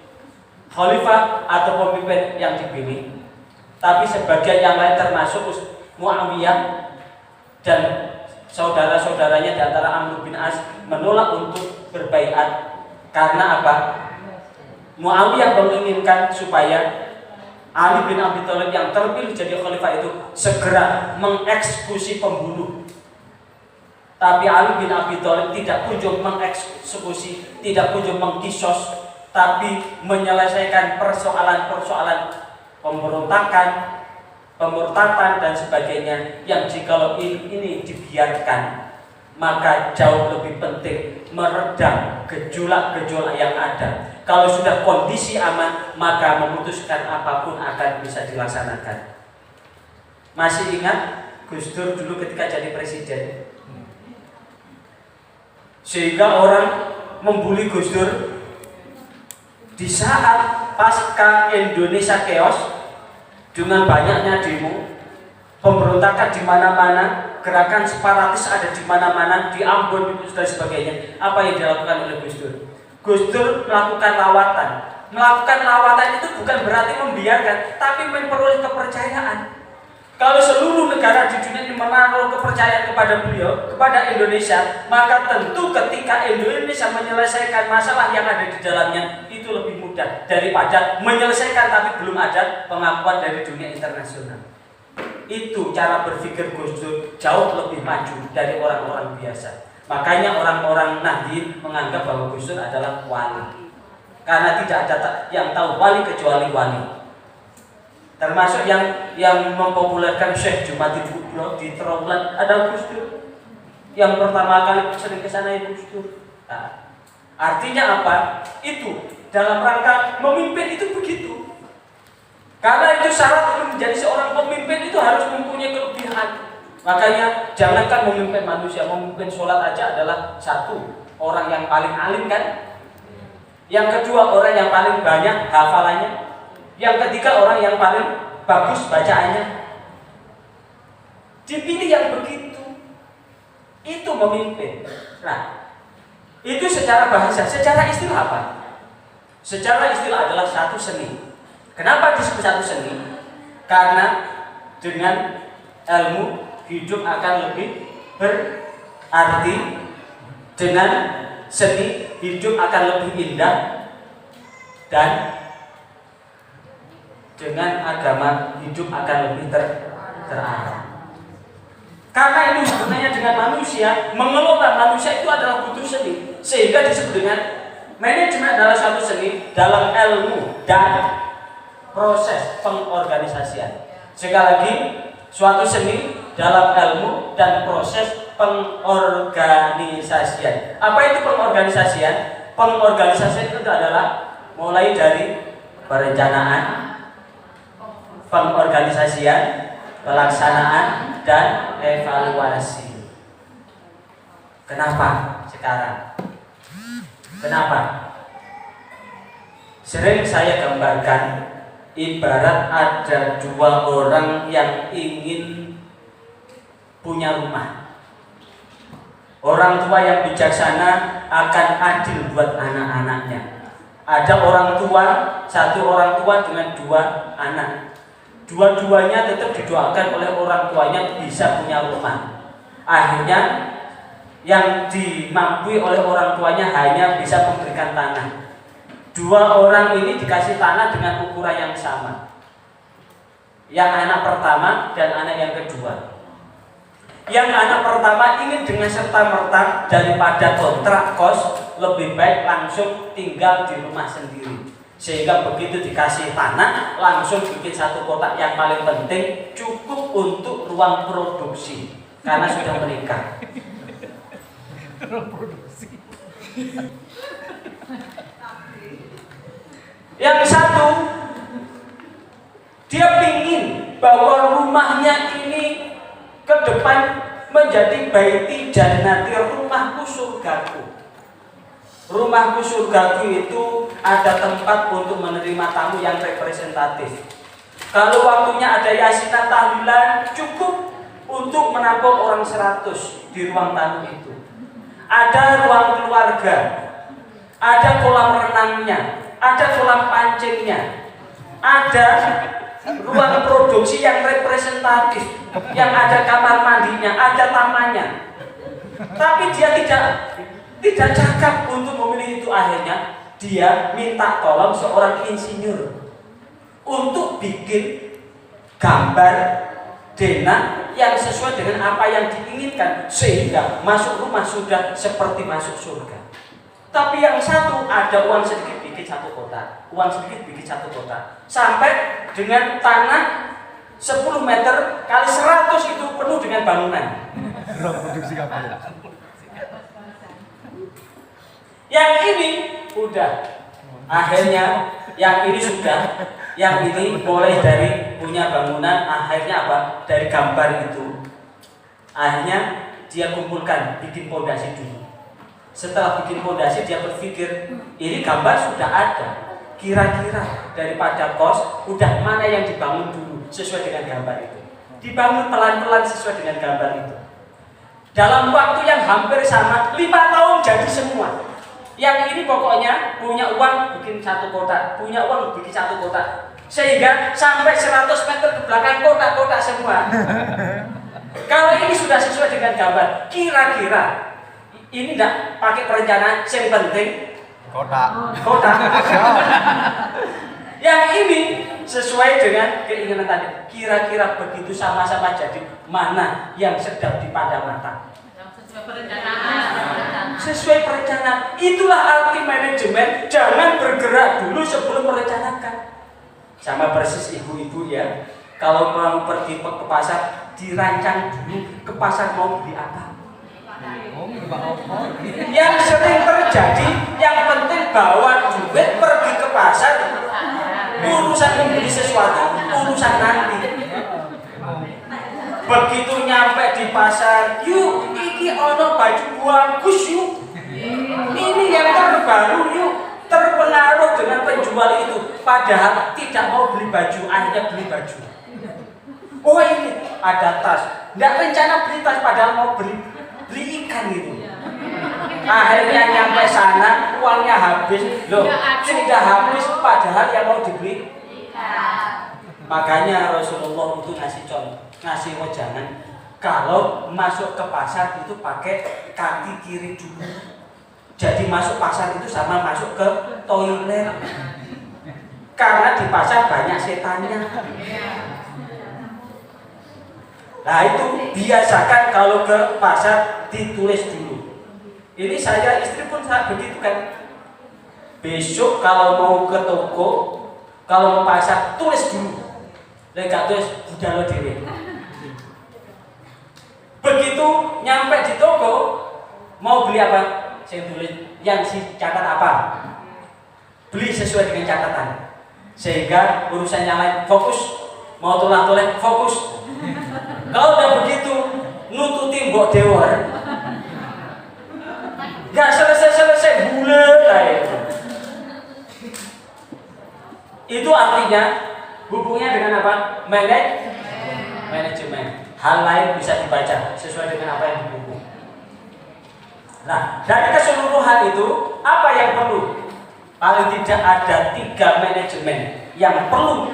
Speaker 3: khalifah atau pemimpin yang dipilih. Tapi sebagian yang lain termasuk Muawiyah dan saudara-saudaranya di antara Amr bin As menolak untuk berbaiat. Karena apa? Muawiyah menginginkan supaya Ali bin Abi Thalib yang terpilih jadi khalifah itu segera mengeksekusi pembunuh. Tapi Ali bin Abi Thalib tidak kunjung mengeksekusi, tidak kunjung mengkisos, tapi menyelesaikan persoalan-persoalan pemberontakan, pemurtadan dan sebagainya yang jikalau ini dibiarkan maka jauh lebih penting meredam gejolak-gejolak yang ada. Kalau sudah kondisi aman, maka memutuskan apapun akan bisa dilaksanakan. Masih ingat Gus Dur dulu ketika jadi presiden? Sehingga orang membuli Gus Dur di saat pasca Indonesia chaos dengan banyaknya demo, pemberontakan di mana-mana, gerakan separatis ada di mana-mana, di Ambon dan sebagainya. Apa yang dilakukan oleh Gus Dur? Gus Dur melakukan lawatan. Melakukan lawatan itu bukan berarti membiarkan, tapi memperoleh kepercayaan. Kalau seluruh negara di dunia ini menaruh kepercayaan kepada beliau, kepada Indonesia, maka tentu ketika Indonesia menyelesaikan masalah yang ada di dalamnya itu lebih mudah daripada menyelesaikan tapi belum ada pengakuan dari dunia internasional. Itu cara berpikir Gus Dur jauh lebih maju dari orang-orang biasa. Makanya orang-orang Nahdien menganggap bahwa Gus Dur adalah wali, karena tidak ada yang tahu wali kecuali wali. Termasuk yang mempopulerkan Syekh Jumatil Kubro di Trawulan ada Gus Dur. Yang pertama kali sering kesana ya Gus Dur. Nah, artinya apa? Itu dalam rangka memimpin itu begitu. Karena itu syarat untuk menjadi seorang pemimpin itu harus mempunyai kelebihan. Makanya jangankan memimpin manusia, memimpin sholat aja adalah satu, orang yang paling alim kan. Yang kedua, orang yang paling banyak hafalannya. Yang ketiga, orang yang paling bagus bacaannya. Dipilih yang begitu. Itu memimpin. Nah, itu secara bahasa, secara istilah apa? Secara istilah adalah satu seni. Kenapa disebut satu seni? Karena dengan ilmu hidup akan lebih berarti, dengan seni hidup akan lebih indah, dan dengan agama hidup akan lebih terarah. Karena ini hubungannya dengan manusia, mengelola manusia itu adalah butuh seni, sehingga disebut dengan manajemen adalah satu seni dalam ilmu dan proses pengorganisasian. Sekali lagi, suatu seni dalam ilmu dan proses pengorganisasian. Apa itu pengorganisasian? Pengorganisasian itu adalah mulai dari perencanaan, pengorganisasian, pelaksanaan, dan evaluasi. Kenapa sekarang? Kenapa? Sering saya gambarkan ibarat ada dua orang yang ingin punya rumah. Orang tua yang bijaksana akan adil buat anak-anaknya. Ada orang tua, satu orang tua dengan dua anak. Dua-duanya tetap didoakan oleh orang tuanya bisa punya rumah. Akhirnya yang dimampui oleh orang tuanya hanya bisa memberikan tanah. Dua orang ini dikasih tanah dengan ukuran yang sama. Yang anak pertama dan anak yang kedua. Yang anak pertama ingin dengan serta-merta daripada kontrak kos, lebih baik langsung tinggal di rumah sendiri. Sehingga begitu dikasih tanah, langsung bikin satu kotak. Yang paling penting cukup untuk ruang produksi, karena sudah menikah. Yang satu, dia pingin bahwa rumahnya ini ke depan menjadi baiti jannati, rumahku surgaku. Rumahku surgaku itu ada tempat untuk menerima tamu yang representatif. Kalau waktunya ada yasinan tahlilan, cukup untuk menampung orang 100 di ruang tamu itu. Ada ruang keluarga, ada kolam renangnya, ada kolam pancingnya, ada ruang produksi yang representatif, yang ada kamar mandinya, ada tamannya. Tapi dia tidak cakap untuk memilih itu. Akhirnya dia minta tolong seorang insinyur untuk bikin gambar denah yang sesuai dengan apa yang diinginkan, sehingga masuk rumah sudah seperti masuk surga. Tapi yang satu ada uang sedikit bikin satu kotak, uang sedikit bikin satu kotak, sampai dengan tanah 10 meter kali 100 itu penuh dengan bangunan.
Speaker 4: Produksi kapal.
Speaker 3: Yang ini udah, akhirnya yang ini sudah, yang ini mulai dari punya bangunan, akhirnya apa? Dari gambar itu. Akhirnya dia kumpulkan, bikin fondasi dulu. Setelah bikin fondasi dia berpikir, ini gambar sudah ada. Kira-kira daripada kos, udah mana yang dibangun dulu sesuai dengan gambar itu. Dibangun pelan-pelan sesuai dengan gambar itu. Dalam waktu yang hampir sama, 5 tahun jadi semua. Yang ini pokoknya punya uang bikin satu kotak, punya uang bikin satu kotak, sehingga sampai 100 meter ke belakang kotak-kotak semua. Kalau ini sudah sesuai dengan gambar, kira-kira ini tidak pakai perencanaan, yang penting kotak. Yang ini sesuai dengan keinginan tadi. Kira-kira begitu sama-sama jadi, mana yang sedang dipandang mata? Sesuai perencanaan. Itulah arti manajemen. Jangan bergerak dulu sebelum merencanakan. Sama persis ibu-ibu ya, kalau mau pergi ke pasar, dirancang dulu ke pasar mau beli apa. Yang sering terjadi, yang penting bawa duit pergi ke pasar, urusan membeli sesuatu urusan nanti. Begitu nyampe di pasar, yuk iki ono baju bagus yuk, ini yang terbaru yuk, terpengaruh dengan penjual itu, padahal tidak mau beli baju, akhirnya beli baju. Oh ini ada tas, nggak rencana beli tas, padahal mau beli ikan gitu. Akhirnya nyampe sana uangnya habis, loh sudah habis padahal yang mau dibeli ikan. Makanya Rasulullah itu ngasih contoh, ngasih wejangan, kalau masuk ke pasar itu pakai kaki kiri dulu. Jadi masuk pasar itu sama masuk ke toilet, karena di pasar banyak setannya. Nah itu biasakan kalau ke pasar ditulis dulu. Ini saya istri pun saat begitu kan. Besok kalau mau ke toko, kalau mau pasar tulis dulu. Lek tulis budal dhewe. Begitu nyampe di toko mau beli apa? Saya tulis yang si catat apa? Beli sesuai dengan catatan. Sehingga urusan yang lain fokus. Mau tulang-tulang fokus. Kalau udah begitu nututi mbok dewa. Gak selesai bulet aja. Itu artinya hubungnya dengan apa? Manajemen. Hal lain bisa dibaca sesuai dengan apa yang dibuku. Nah, dari keseluruhan itu apa yang perlu? Paling tidak ada 3 manajemen yang perlu.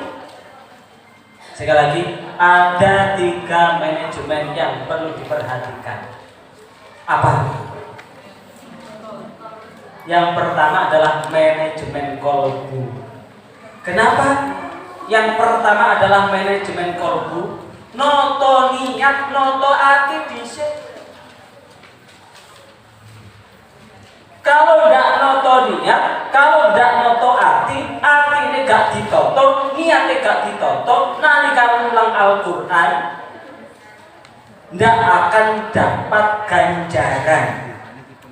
Speaker 3: Sekali lagi, ada 3 manajemen yang perlu diperhatikan. Apa? Yang pertama adalah manajemen kolbu. Kenapa? Yang pertama adalah manajemen kolbu. Noto niat, noto ati dhisik. Kalau ndak noto niat, kalau ndak noto ati, atine gak ditoto, niate gak ditoto, nalika mulang Al-Qur'an ndak akan dapat ganjaran.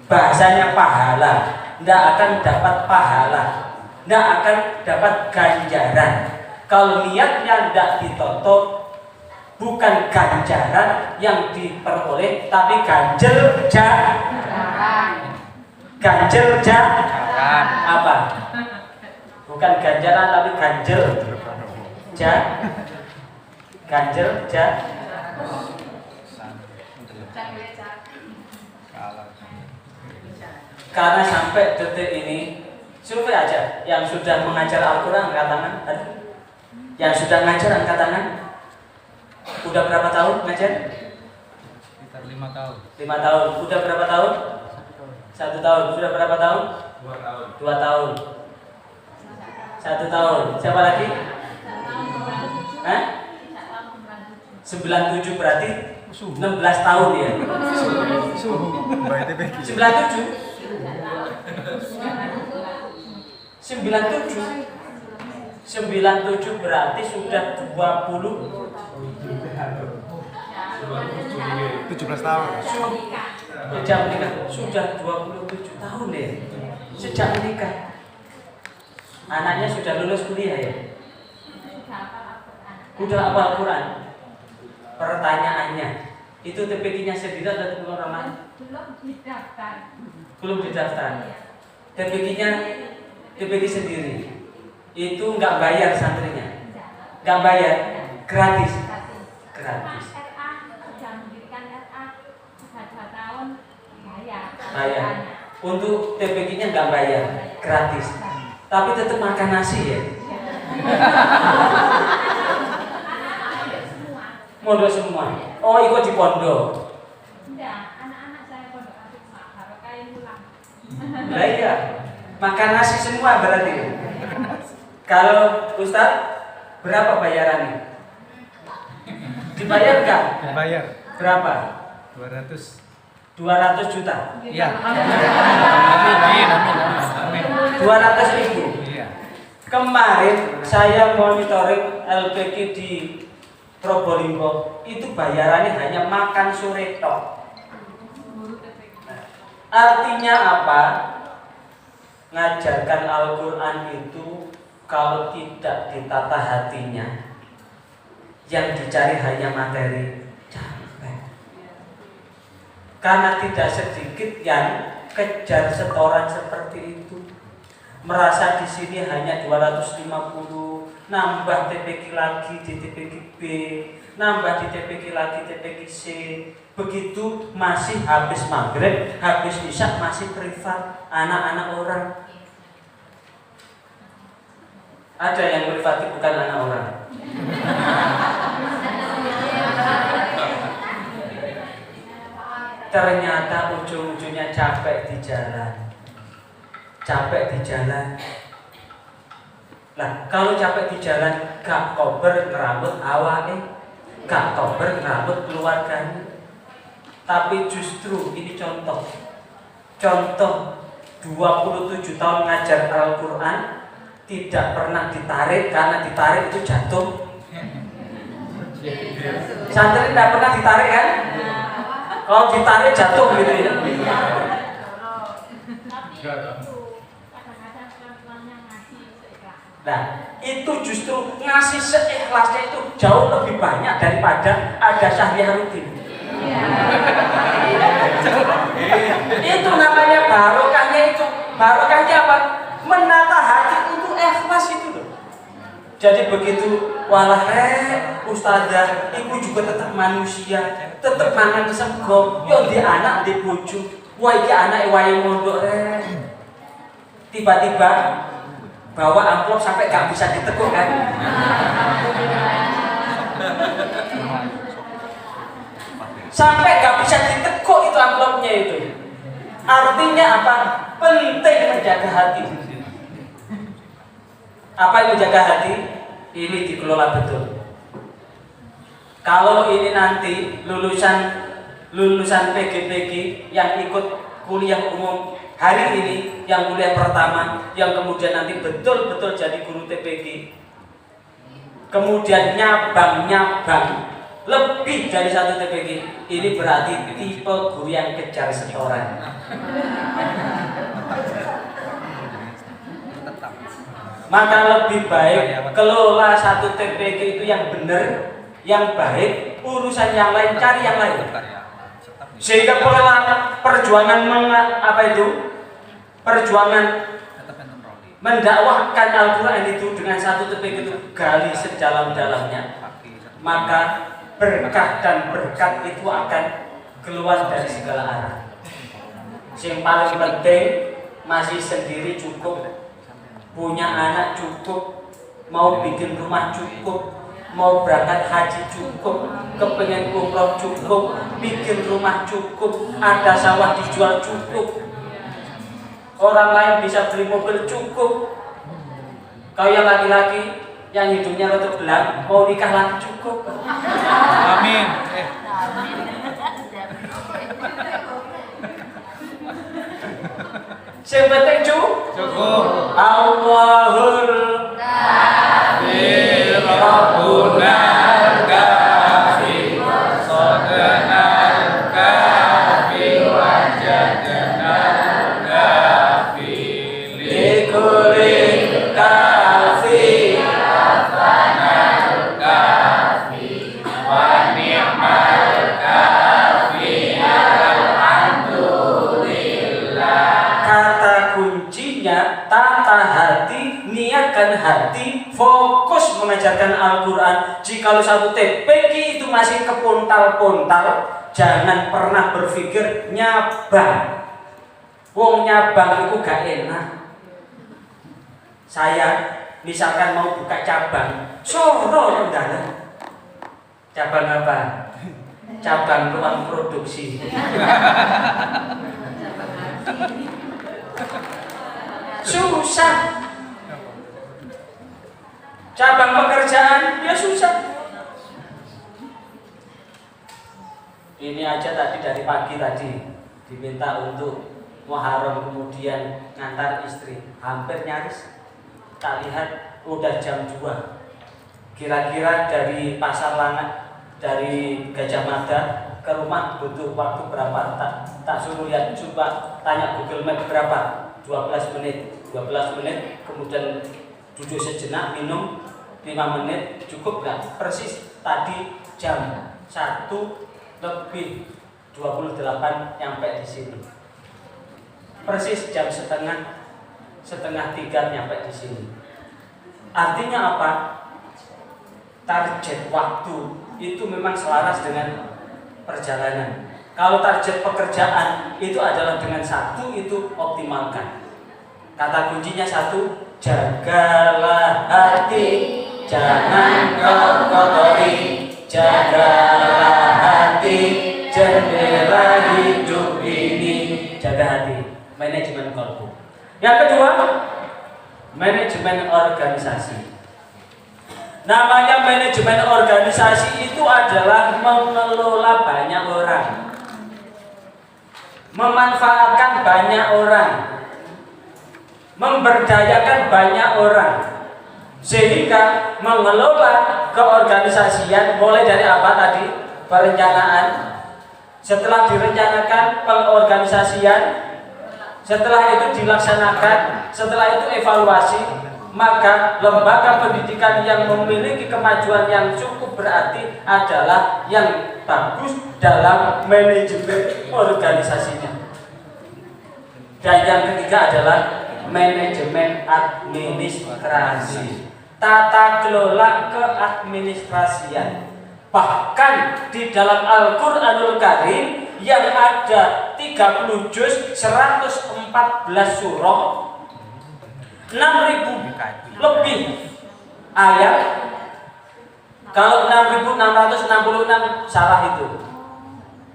Speaker 3: Bahasanya pahala, ndak akan dapat pahala, ndak akan dapat ganjaran. Kalau niatnya ndak ditoto, bukan ganjaran yang diperoleh, tapi ganjel jaran apa? Bukan ganjaran tapi ganjel karena sampai detik ini survei aja yang sudah mengajar Al-Quran angkat tangan. Yang sudah ngajar angkat tangan. Udah berapa tahun ngajar?
Speaker 4: Sekitar 5 tahun.
Speaker 3: 5 tahun. Udah berapa tahun? 1 tahun. Sudah berapa tahun?
Speaker 4: 2 tahun.
Speaker 3: 2 tahun. 1 tahun. Siapa lagi? 97 berarti 16 tahun ya. 97 berarti sudah
Speaker 4: 17 tahun.
Speaker 3: sejak menikah sudah 27 tahun ya. Sejak menikah. Anaknya sudah lulus kuliah ya. Udah hafal Quran. Pertanyaannya, itu TPQ-nya sendiri atau TPQ orang lain? Belum didaftar. TPQ-nya TPQ sendiri. Itu nggak bayar santrinya, nggak bayar, gratis. Bayar. Untuk TPQ-nya nggak bayar, gratis. Tapi tetap makan nasi ya. Mondok semua. Oh, ikut di pondok.
Speaker 5: Anak-anak saya pondok baru kayak pulang.
Speaker 3: Lah iya, makan nasi semua berarti. Kalau Ustaz, berapa bayarannya? Dibayar nggak?
Speaker 4: Dibayar.
Speaker 3: Berapa?
Speaker 4: 200.
Speaker 3: 200 juta.
Speaker 4: Iya.
Speaker 3: 200 ribu.
Speaker 4: Iya.
Speaker 3: Kemarin saya monitoring LPG di Probolinggo, itu bayarannya hanya makan sore tok. Artinya apa? Ngajarkan Al-Quran itu kalau tidak ditata hatinya, yang dicari hanya materi, capek. Karena tidak sedikit yang kejar setoran seperti itu, merasa di sini hanya 250, nambah TPQ lagi di TPQ B, nambah di TPQ lagi TPQ C. Begitu masih habis maghrib, habis isya masih privat anak-anak orang. Ada yang privati bukan anak orang. Ternyata ujung-ujungnya capek di jalan. Nah, kalau capek di jalan, gak kober ngerambut awake, gak kober ngerambut keluarganya. Tapi justru ini contoh 27 tahun ngajar Al-Quran, tidak pernah ditarik, karena ditarik itu jatuh. Santri tidak pernah ditarik kan? Kalau ditarik jatuh gitu ya. Nah, itu justru ngasih seikhlasnya itu jauh lebih banyak daripada ada Syahriyaruddin. Itu namanya barokahnya itu. Barokahnya apa? Menata hati untuk ikhlas itu loh. Jadi begitu walah ustazah, ibu juga tetap manusia, tetap mangan sego, yo di anak di bojo. Wah iki anak wae mondok tiba-tiba bawa amplop sampai gak bisa ditekuk kan. Sampai gak bisa ditekuk itu amplopnya itu. Artinya apa? Penting menjaga hati. Apa yang menjaga hati? Ini dikelola betul. Kalau ini nanti lulusan PGPG yang ikut kuliah umum hari ini, yang kuliah pertama, yang kemudian nanti betul-betul jadi guru TPG, kemudian nyabang lebih dari 1 TPG, ini berarti tipe guru yang kejar setoran. Maka lebih baik kelola 1 TPG itu yang benar, yang baik, urusan yang lain cari yang lain. Sehingga pola perjuangan perjuangan mendakwahkan Al-Quran itu dengan 1 TPG itu gali sedalam-dalamnya, maka berkah dan berkat itu akan keluar dari segala arah. Yang paling penting masih sendiri cukup, punya anak cukup, mau bikin rumah cukup, mau berangkat haji cukup, kepengen umroh cukup, bikin rumah cukup, ada sawah dijual cukup, orang lain bisa beli mobil cukup. Kau yang laki-laki yang hidungnya rotok belang mau nikah lagi cukup.
Speaker 4: Amin.
Speaker 3: Yang penting cukup. Allahul
Speaker 4: Kafi Rabbuna Kafi Sodana Kafi Wajadana Kafi
Speaker 3: Likuli kafi kata kuncinya tata hati, niatkan hati, fokus mengajarkan Al-Quran. Jikalau 1 TPG itu masih kepontal-pontal, jangan pernah berpikir nyabang. Wong nyabang itu gak enak. Saya misalkan mau buka cabang Soro Rendana. Cabang apa? Cabang ruang produksi. Susah. Cabang pekerjaan ya susah. Ini aja tadi dari pagi tadi diminta untuk Muharram, kemudian ngantar istri, hampir nyaris. Tak lihat udah jam 2. Kira-kira dari Pasar Langat, dari Gajah Mada ke rumah butuh waktu berapa? Tak suruh lihat, coba tanya Google Map berapa? 12 menit. 12 menit, kemudian duduk sejenak, minum 5 menit, cukup nggak? Persis tadi jam 1:28 nyampe di sini. Persis jam setengah 3 nyampe di sini. Artinya apa? Target waktu itu memang selaras dengan perjalanan. Kalau target pekerjaan itu adalah dengan 1 itu optimalkan. Kata kuncinya 1, jagalah hati, jangan kau kotori. Jagalah hati, jendela hidup ini. Jaga hati, manajemen kolbu. Yang kedua, manajemen organisasi. Namanya manajemen organisasi itu adalah mengelola banyak orang, memanfaatkan banyak orang, memberdayakan banyak orang, sehingga mengelola keorganisasian mulai dari apa tadi? Perencanaan. Setelah direncanakan pengorganisasian, setelah itu dilaksanakan, setelah itu evaluasi, maka lembaga pendidikan yang memiliki kemajuan yang cukup berarti adalah yang bagus dalam manajemen organisasinya. Dan yang ketiga adalah manajemen administrasi, tata kelola keadministrasian. Bahkan di dalam Al-Quranul Karim yang ada 30 juz, 114 surah, 6.000 lebih ayat. Kalau 6.666 salah itu.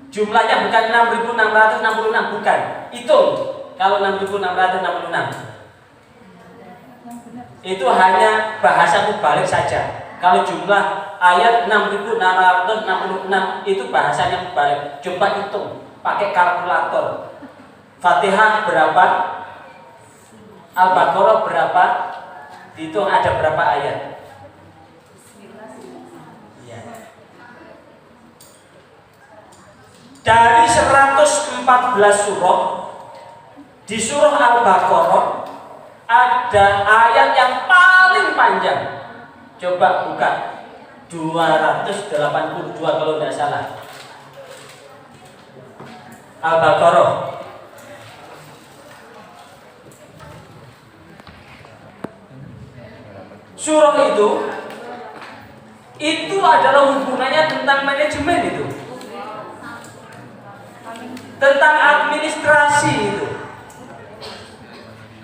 Speaker 3: Jumlahnya bukan 6.666, bukan. Hitung kalau 6.666. Itu hanya bahasa mubalik saja. Kalau jumlah ayat 6.666 itu bahasanya balik. Coba hitung pakai kalkulator. Fatihah berapa? Al-Baqarah berapa? Dihitung ada berapa ayat? Ya. Dari 114 surah, di surah Al-Baqarah ada ayat yang paling panjang. Coba buka 282 kalau tidak salah. Al-Baqarah. Surah itu adalah hubungannya tentang manajemen itu. Tentang administrasi itu.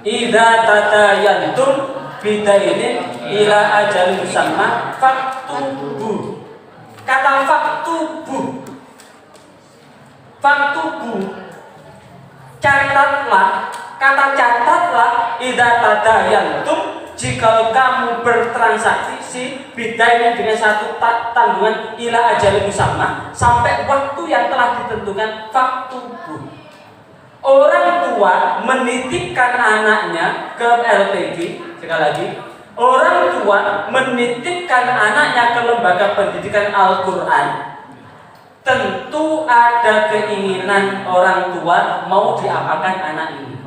Speaker 3: Idza tatayantum bidainin ila ajalin musamma faktubu. Kata faktubu catatlah, kata catatlah idza tatayantum, jika kamu bertransaksi bidainin dengan satu tanggungan ila ajalin musamma sampai waktu yang telah ditentukan faktubu. Orang tua menitipkan anaknya ke LPG, sekali lagi, orang tua menitipkan anaknya ke lembaga pendidikan Al-Quran, tentu ada keinginan orang tua mau diapakan anak ini.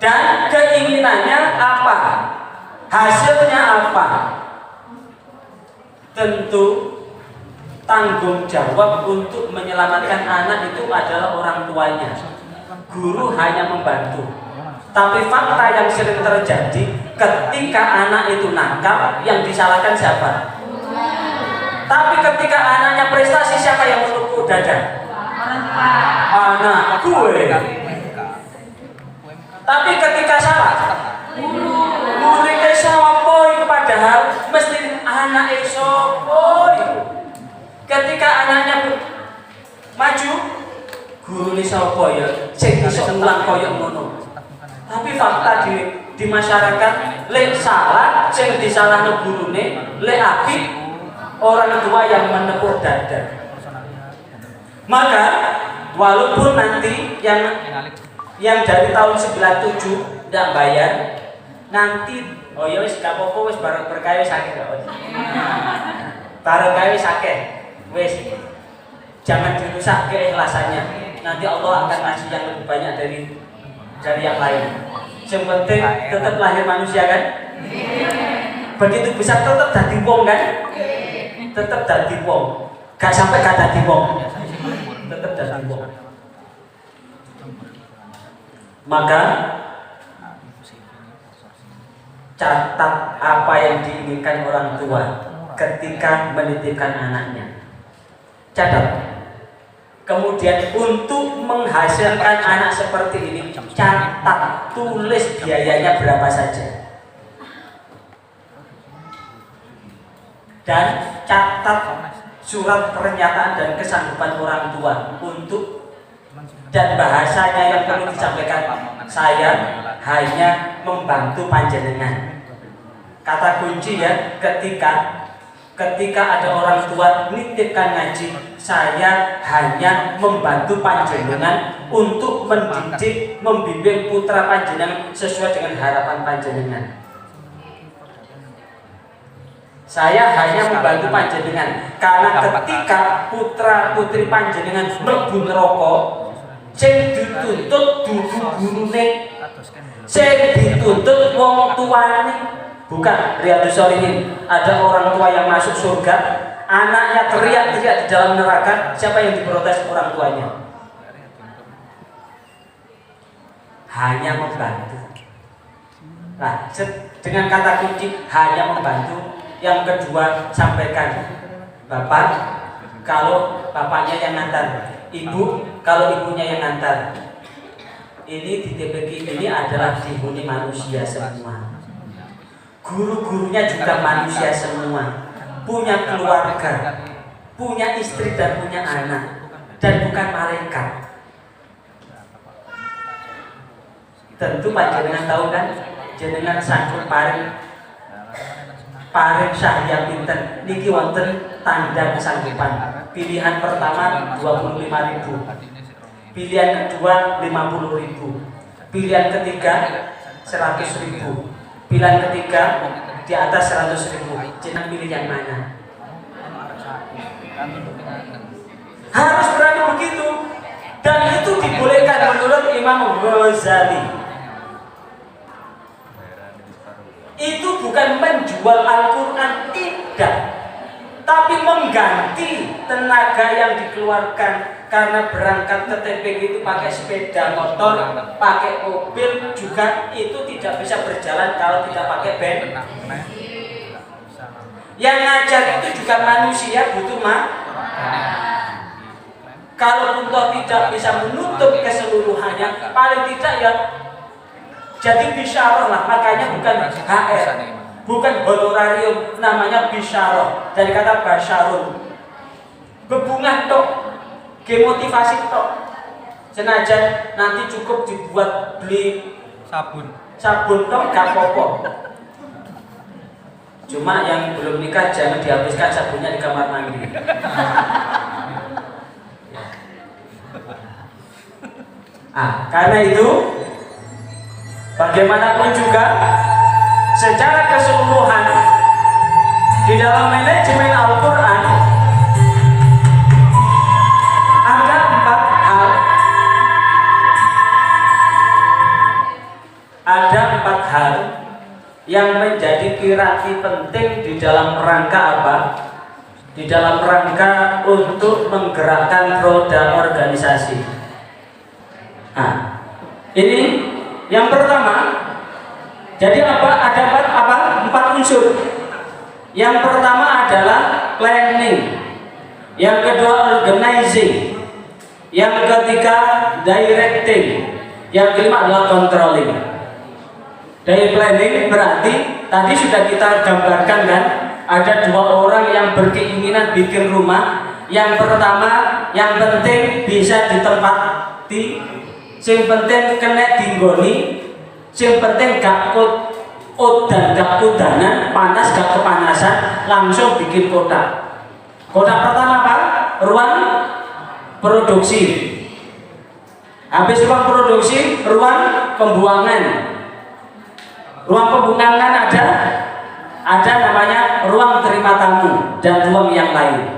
Speaker 3: Dan keinginannya apa? Hasilnya apa? Tentu tanggung jawab untuk menyelamatkan anak itu adalah orang tuanya. Guru hanya membantu. Tapi fakta yang sering terjadi ketika anak itu nakal, yang disalahkan siapa? Tapi ketika anaknya prestasi, siapa yang menepuk dada? Anak gue. Tapi ketika salah, muridnya sopoi, padahal mesti anak sopoi. Ketika anaknya maju, guru ini sapa ya? Sing iso mulang koyo ngono. Tapi fakta di masyarakat, lek salah sing disalahno gurune, lek apik orang tua yang menepuk dada. Maka walaupun nanti yang dari tahun 97 tidak bayar, nanti oh ya wis gak apa-apa, wis bareng berkah wis akeh kok. Bareng wis akeh. Wes, jangan dirusak keikhlasannya. Nanti Allah akan kasih yang lebih banyak dari yang lain. Yang penting tetap lahir manusia kan? Begitu besar tetap dadi wong kan? Tetap dadi wong. Gak sampai gak dadi wong. Tetap dadi wong. Maka catat apa yang diinginkan orang tua ketika menitipkan anaknya. Catat. Kemudian untuk menghasilkan anak seperti ini, catat, tulis biayanya berapa saja. Dan catat surat pernyataan dan kesanggupan orang tua untuk, dan bahasanya yang perlu disampaikan, saya hanya membantu panjenengan. Kata kunci ya, ketika ada orang tua nitipkan ngaji, saya hanya membantu panjenengan untuk mendidik, membimbing putra panjenengan sesuai dengan harapan panjenengan. Saya hanya membantu panjenengan karena ketika putra putri panjenengan mlebu neraka, sing dituntut dudu gurune, sing dituntut wong tuane. Bukan Riyadhus Shalihin, ada orang tua yang masuk surga, anaknya teriak-teriak di dalam neraka, siapa yang diprotes? Orang tuanya. Hanya membantu. Nah, dengan kata kunci hanya membantu. Yang kedua, sampaikan, Bapak, kalau bapaknya yang ngantar, Ibu, kalau ibunya yang ngantar. Ini di TPQ ini adalah dihuni manusia semua. Guru-gurunya juga manusia semua, punya keluarga, punya istri dan punya anak, dan bukan malaikat. Tentu panjenengan tahu kan, jenengan sanggup paring syahya pinten niki wonten tanda kesanggupan. Pilihan pertama 25.000, pilihan kedua 50.000, pilihan ketiga 100.000, pilihan ketiga di atas 100.000. Jenengan pilih yang mana? Harus berani begitu, dan itu dibolehkan menurut Imam Ghazali. Itu bukan menjual Al-Quran, tidak, tapi mengganti tenaga yang dikeluarkan. Karena berangkat ke TPG itu pakai sepeda motor, pakai mobil juga, itu tidak bisa berjalan kalau tidak pakai bensin. Yang ngajar itu juga manusia, butuh kalau toh tidak bisa menutup keseluruhannya, paling tidak ya jadi bisyarah lah. Makanya bukan HR, bukan honorarium, namanya bisyarah dari kata basyarun, bebungah tok, gemotivasi tok. Senajan nanti cukup dibuat beli sabun tok gak apa-apa. Cuma yang belum nikah jangan dihabiskan sabunnya di kamar mandi. Karena itu bagaimanapun juga secara keseluruhan di dalam manajemen Al-Quran ada 4 hal. Ada 4 hal yang menjadi kirati penting di dalam rangka apa? Di dalam rangka untuk menggerakkan roda organisasi. Ini yang pertama. Jadi ada 4 unsur. Yang pertama adalah planning, yang kedua organizing, yang ketiga directing, yang kelima adalah controlling. Dari planning berarti tadi sudah kita gambarkan kan, ada 2 orang yang berkeinginan bikin rumah. Yang pertama, yang penting bisa ditempati, sing penting kena dinggoni, sing penting gak dan gak kudanan, panas gak kepanasan, langsung bikin kotak. Kotak pertama apa? Ruang produksi. Habis ruang produksi, ruang pembuangan. Ruang pembuangan ada namanya ruang terima tamu dan ruang yang lain.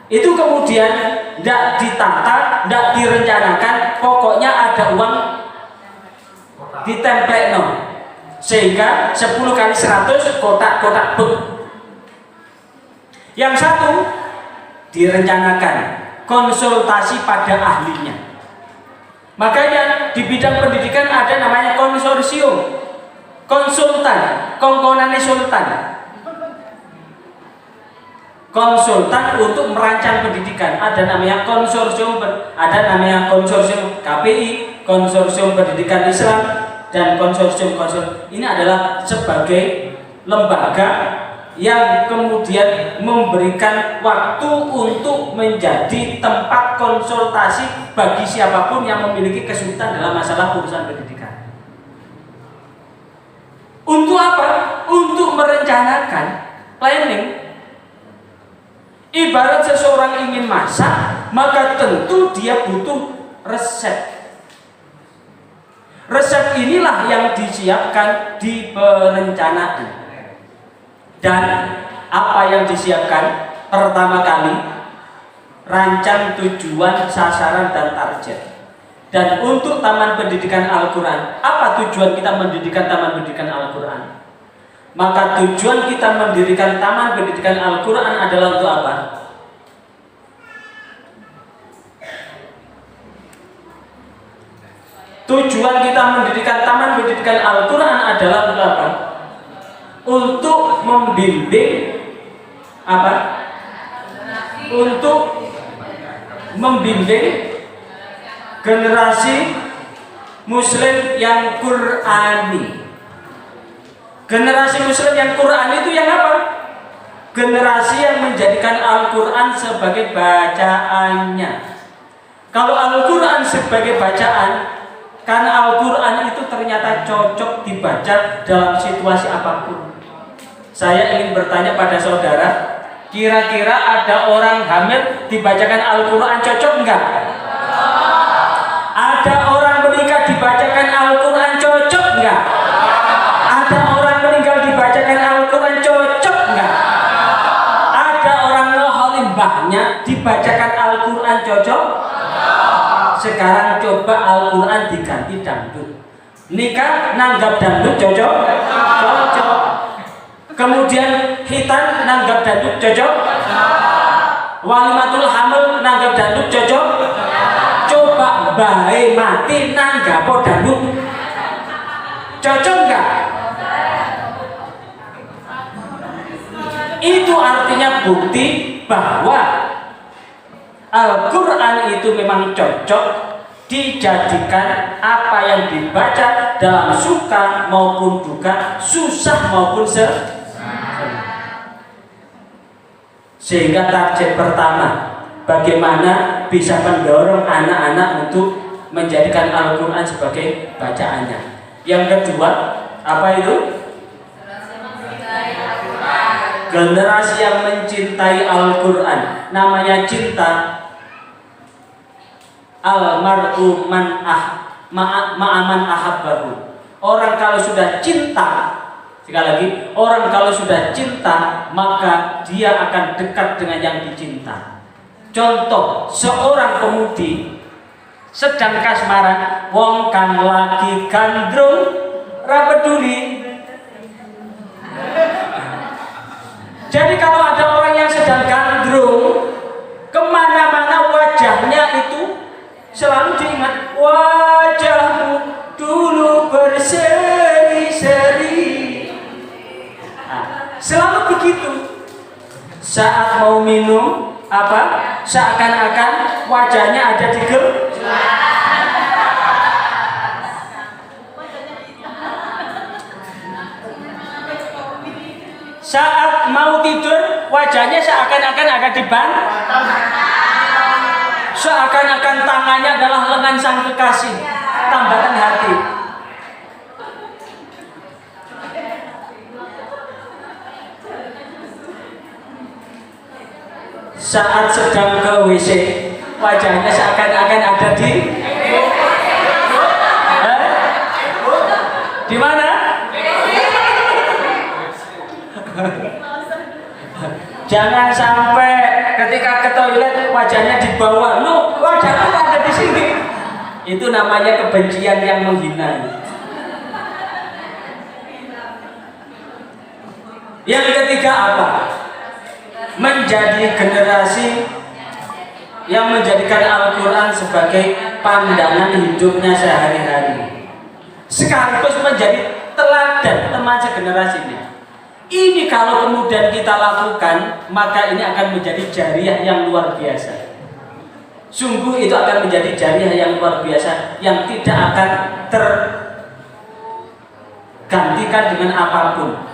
Speaker 3: Itu kemudian tidak ditata, tidak direncanakan, pokoknya ada uang ditemplate sehingga 10 kali 100 kotak-kotak buk. Yang satu direncanakan, konsultasi pada ahlinya. Makanya di bidang pendidikan ada namanya konsorsium, konsultan, kongkonane sultan. Konsultan untuk merancang pendidikan ada namanya konsorsium, KPI, konsorsium pendidikan Islam, dan konsorsium ini adalah sebagai lembaga yang kemudian memberikan waktu untuk menjadi tempat konsultasi bagi siapapun yang memiliki kesulitan dalam masalah urusan pendidikan. Untuk apa? Untuk merencanakan, planning. Ibarat seseorang ingin masak, maka tentu dia butuh resep. Resep inilah yang disiapkan di perencanaan. Dan apa yang disiapkan? Pertama kali, rancang tujuan, sasaran, dan target. Dan untuk Taman Pendidikan Al-Quran, apa tujuan kita mendirikan Taman Pendidikan Al-Quran? Maka tujuan kita mendirikan Taman Pendidikan Al-Quran adalah untuk apa? Tujuan kita mendirikan Taman Pendidikan Al-Quran adalah untuk apa? Untuk membimbing apa? Untuk membimbing generasi Muslim yang Qur'ani. Generasi Muslim yang Qur'ani itu yang apa? Generasi yang menjadikan Al-Quran sebagai bacaannya. Kalau Al-Quran sebagai bacaan, Karena Al-Quran itu ternyata cocok dibaca dalam situasi apapun. Saya ingin bertanya pada saudara, kira-kira ada orang hamil dibacakan Al-Quran cocok enggak? Ada orang menikah dibacakan Al-Quran cocok enggak? Ada orang meninggal dibacakan Al-Quran cocok enggak? Ada orang ngeholim mbahnya dibacakan Al-Quran cocok? Sekarang coba Al-Quran diganti dangdut. Nikah nanggap dangdut cocok? Cocok. Kemudian hitan nanggap dangdut cocok? Walimatul hamil nanggap dangdut cocok? Coba bae mati nanggap dangdut cocok enggak? Itu artinya bukti bahwa Al-Quran itu memang cocok dijadikan apa yang dibaca dalam suka maupun duka, susah maupun sehingga target pertama, bagaimana bisa mendorong anak-anak untuk menjadikan Al-Quran sebagai bacaannya. Yang kedua, apa itu? Generasi yang mencintai Al-Quran. Namanya cinta. Al-mar'u man ma'aman ahabbahu. Orang kalau sudah cinta, sekali lagi, orang kalau sudah cinta, maka dia akan dekat dengan yang dicinta. Contoh, seorang pemudi sedang kasmaran, wong kang lagi gandrung, ra peduli. Jadi kalau ada orang yang sedang gandrung, kemana-mana wajahnya itu selalu diingat, wajahmu dulu berseri-seri. Nah, selalu begitu. Saat mau minum, apa? Seakan-akan wajahnya ada di saat mau tidur, wajahnya seakan-akan ada di seakan-akan tangannya adalah lengan sang kekasih, tambatan hati. Saat sedang ke WC, wajahnya seakan-akan ada di mana? Jangan sampai ketika ke toilet wajahnya di bawah. Lu wajahnya ada di sini. Itu namanya kebencian yang menghina. Yang ketiga apa? Menjadi generasi yang menjadikan Al-Quran sebagai pandangan hidupnya sehari-hari, sekaligus menjadi teladan teman segenerasinya. Ini kalau kemudian kita lakukan, maka ini akan menjadi jariah yang luar biasa. Sungguh itu akan menjadi jariah yang luar biasa, yang tidak akan tergantikan dengan apapun.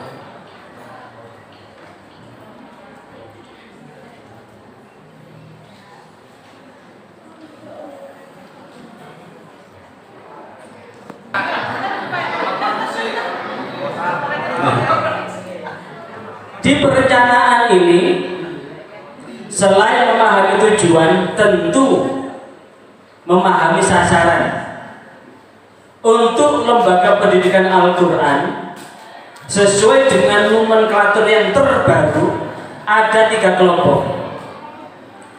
Speaker 3: Di perencanaan ini, selain memahami tujuan, tentu memahami sasaran. Untuk lembaga pendidikan Al-Quran, sesuai dengan nomenklatur yang terbaru, ada 3 kelompok.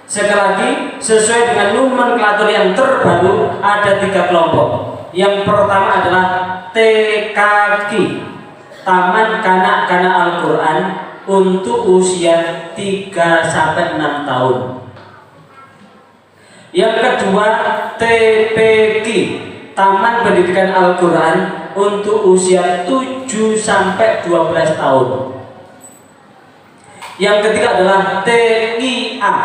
Speaker 3: Sekali lagi, sesuai dengan nomenklatur yang terbaru, ada 3 kelompok. Yang pertama adalah TKQ, Taman Kanak-Kanak Al-Quran, untuk usia 3-6 tahun. Yang kedua, TPQ, Taman Pendidikan Al-Quran, untuk usia 7-12 tahun. Yang ketiga adalah TQA.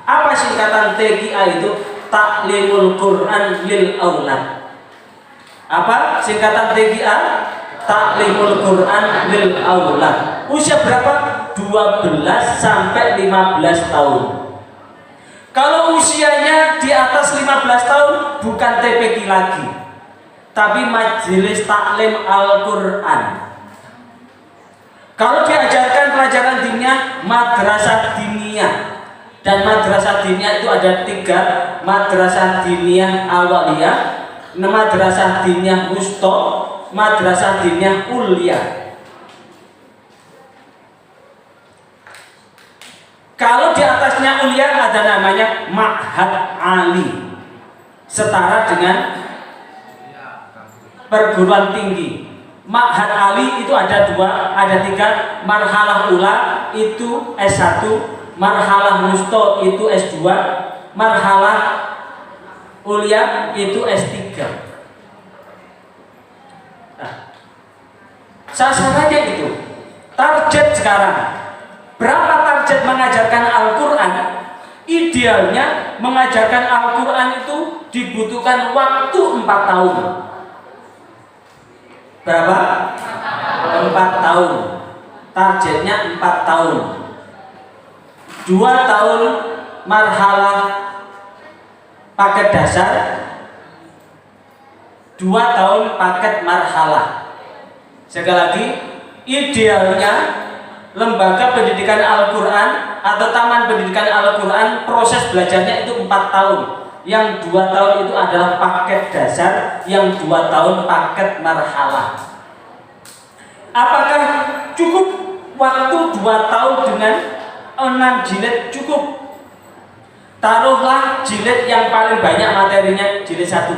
Speaker 3: Apa singkatan TQA itu? Taklimul Quran lil Aulad. Apa singkatan TQA? Taklimul Quran lil Aulad. Usia berapa? 12-15 tahun. Kalau usianya di atas 15 tahun, bukan TPQ lagi. tapi majelis taklim Al-Quran. Kalau diajarkan pelajaran diniyah, madrasah diniyah. Dan madrasah diniyah itu ada 3, madrasah diniyah awaliyah, madrasah diniyah wusta, madrasah diniyah ulia. Kalau di atasnya ulia ada namanya ma'had ali, setara dengan perguruan tinggi. Ma'had ali itu ada 3, marhalah ula itu S1, marhalah wusta itu S2, marhalah ulia itu S3. Nah, sasarannya itu target sekarang. Berapa target mengajarkan Al-Quran? Idealnya mengajarkan Al-Quran itu dibutuhkan waktu 4 tahun. Berapa? 4 tahun. Targetnya 4 tahun. 2 tahun marhalah paket dasar, 2 tahun paket marhalah. Sekali lagi, idealnya lembaga pendidikan Al-Quran atau taman pendidikan Al-Quran proses belajarnya itu 4 tahun. Yang 2 tahun itu adalah paket dasar, yang 2 tahun paket marhalah. Apakah cukup waktu 2 tahun dengan 6 jilid? Cukup. Taruhlah jilid yang paling banyak materinya jilid 1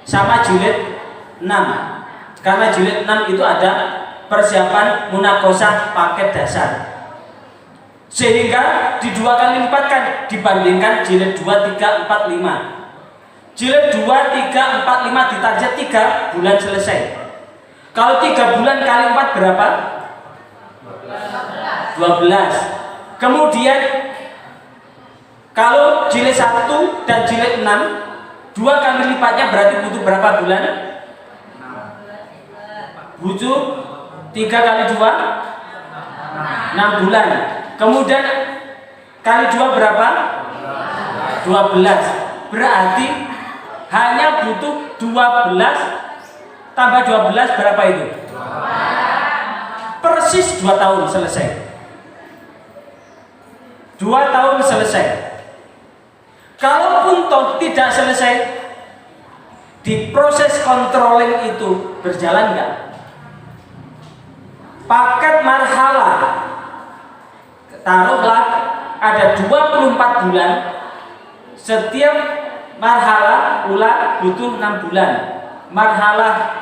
Speaker 3: sama jilid 6, karena jilid 6 itu ada persiapan munakosah paket dasar, sehingga di 2 kali lipatkan dibandingkan jilid 2, 3, 4, 5. Jilid 2, 3, 4, 5 ditarget 3 bulan selesai. Kalau 3 bulan kali 4 berapa? 12. Kemudian kalau jilid 1 dan jilid 6 2 kali lipatnya berarti butuh berapa bulan? Butuh 3 kali 2 6 bulan. Kemudian kali 2 berapa? 12. Berarti hanya butuh 12 tambah 12 berapa itu? Persis 2 tahun selesai. 2 tahun selesai. Kalaupun toh tidak selesai, di proses controlling itu berjalan enggak? Paket marhalah, taruhlah ada 24 bulan, setiap marhalah ula butuh 6 bulan, marhalah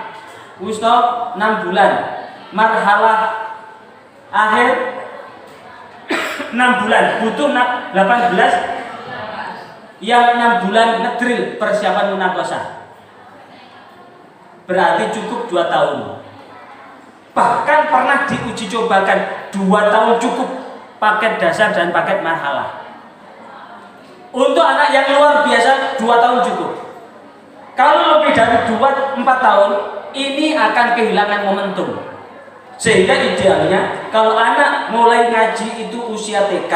Speaker 3: wusta 6 bulan, marhalah akhir 6 bulan, butuh 18, yang 6 bulan ngedrill persiapan munakosah. Berarti cukup 2 tahun. Bahkan pernah diuji cobakan 2 tahun cukup paket dasar dan paket marhalah. Untuk anak yang luar biasa 2 tahun cukup. Kalau lebih dari 4 tahun, ini akan kehilangan momentum. Sehingga idealnya kalau anak mulai ngaji itu usia TK,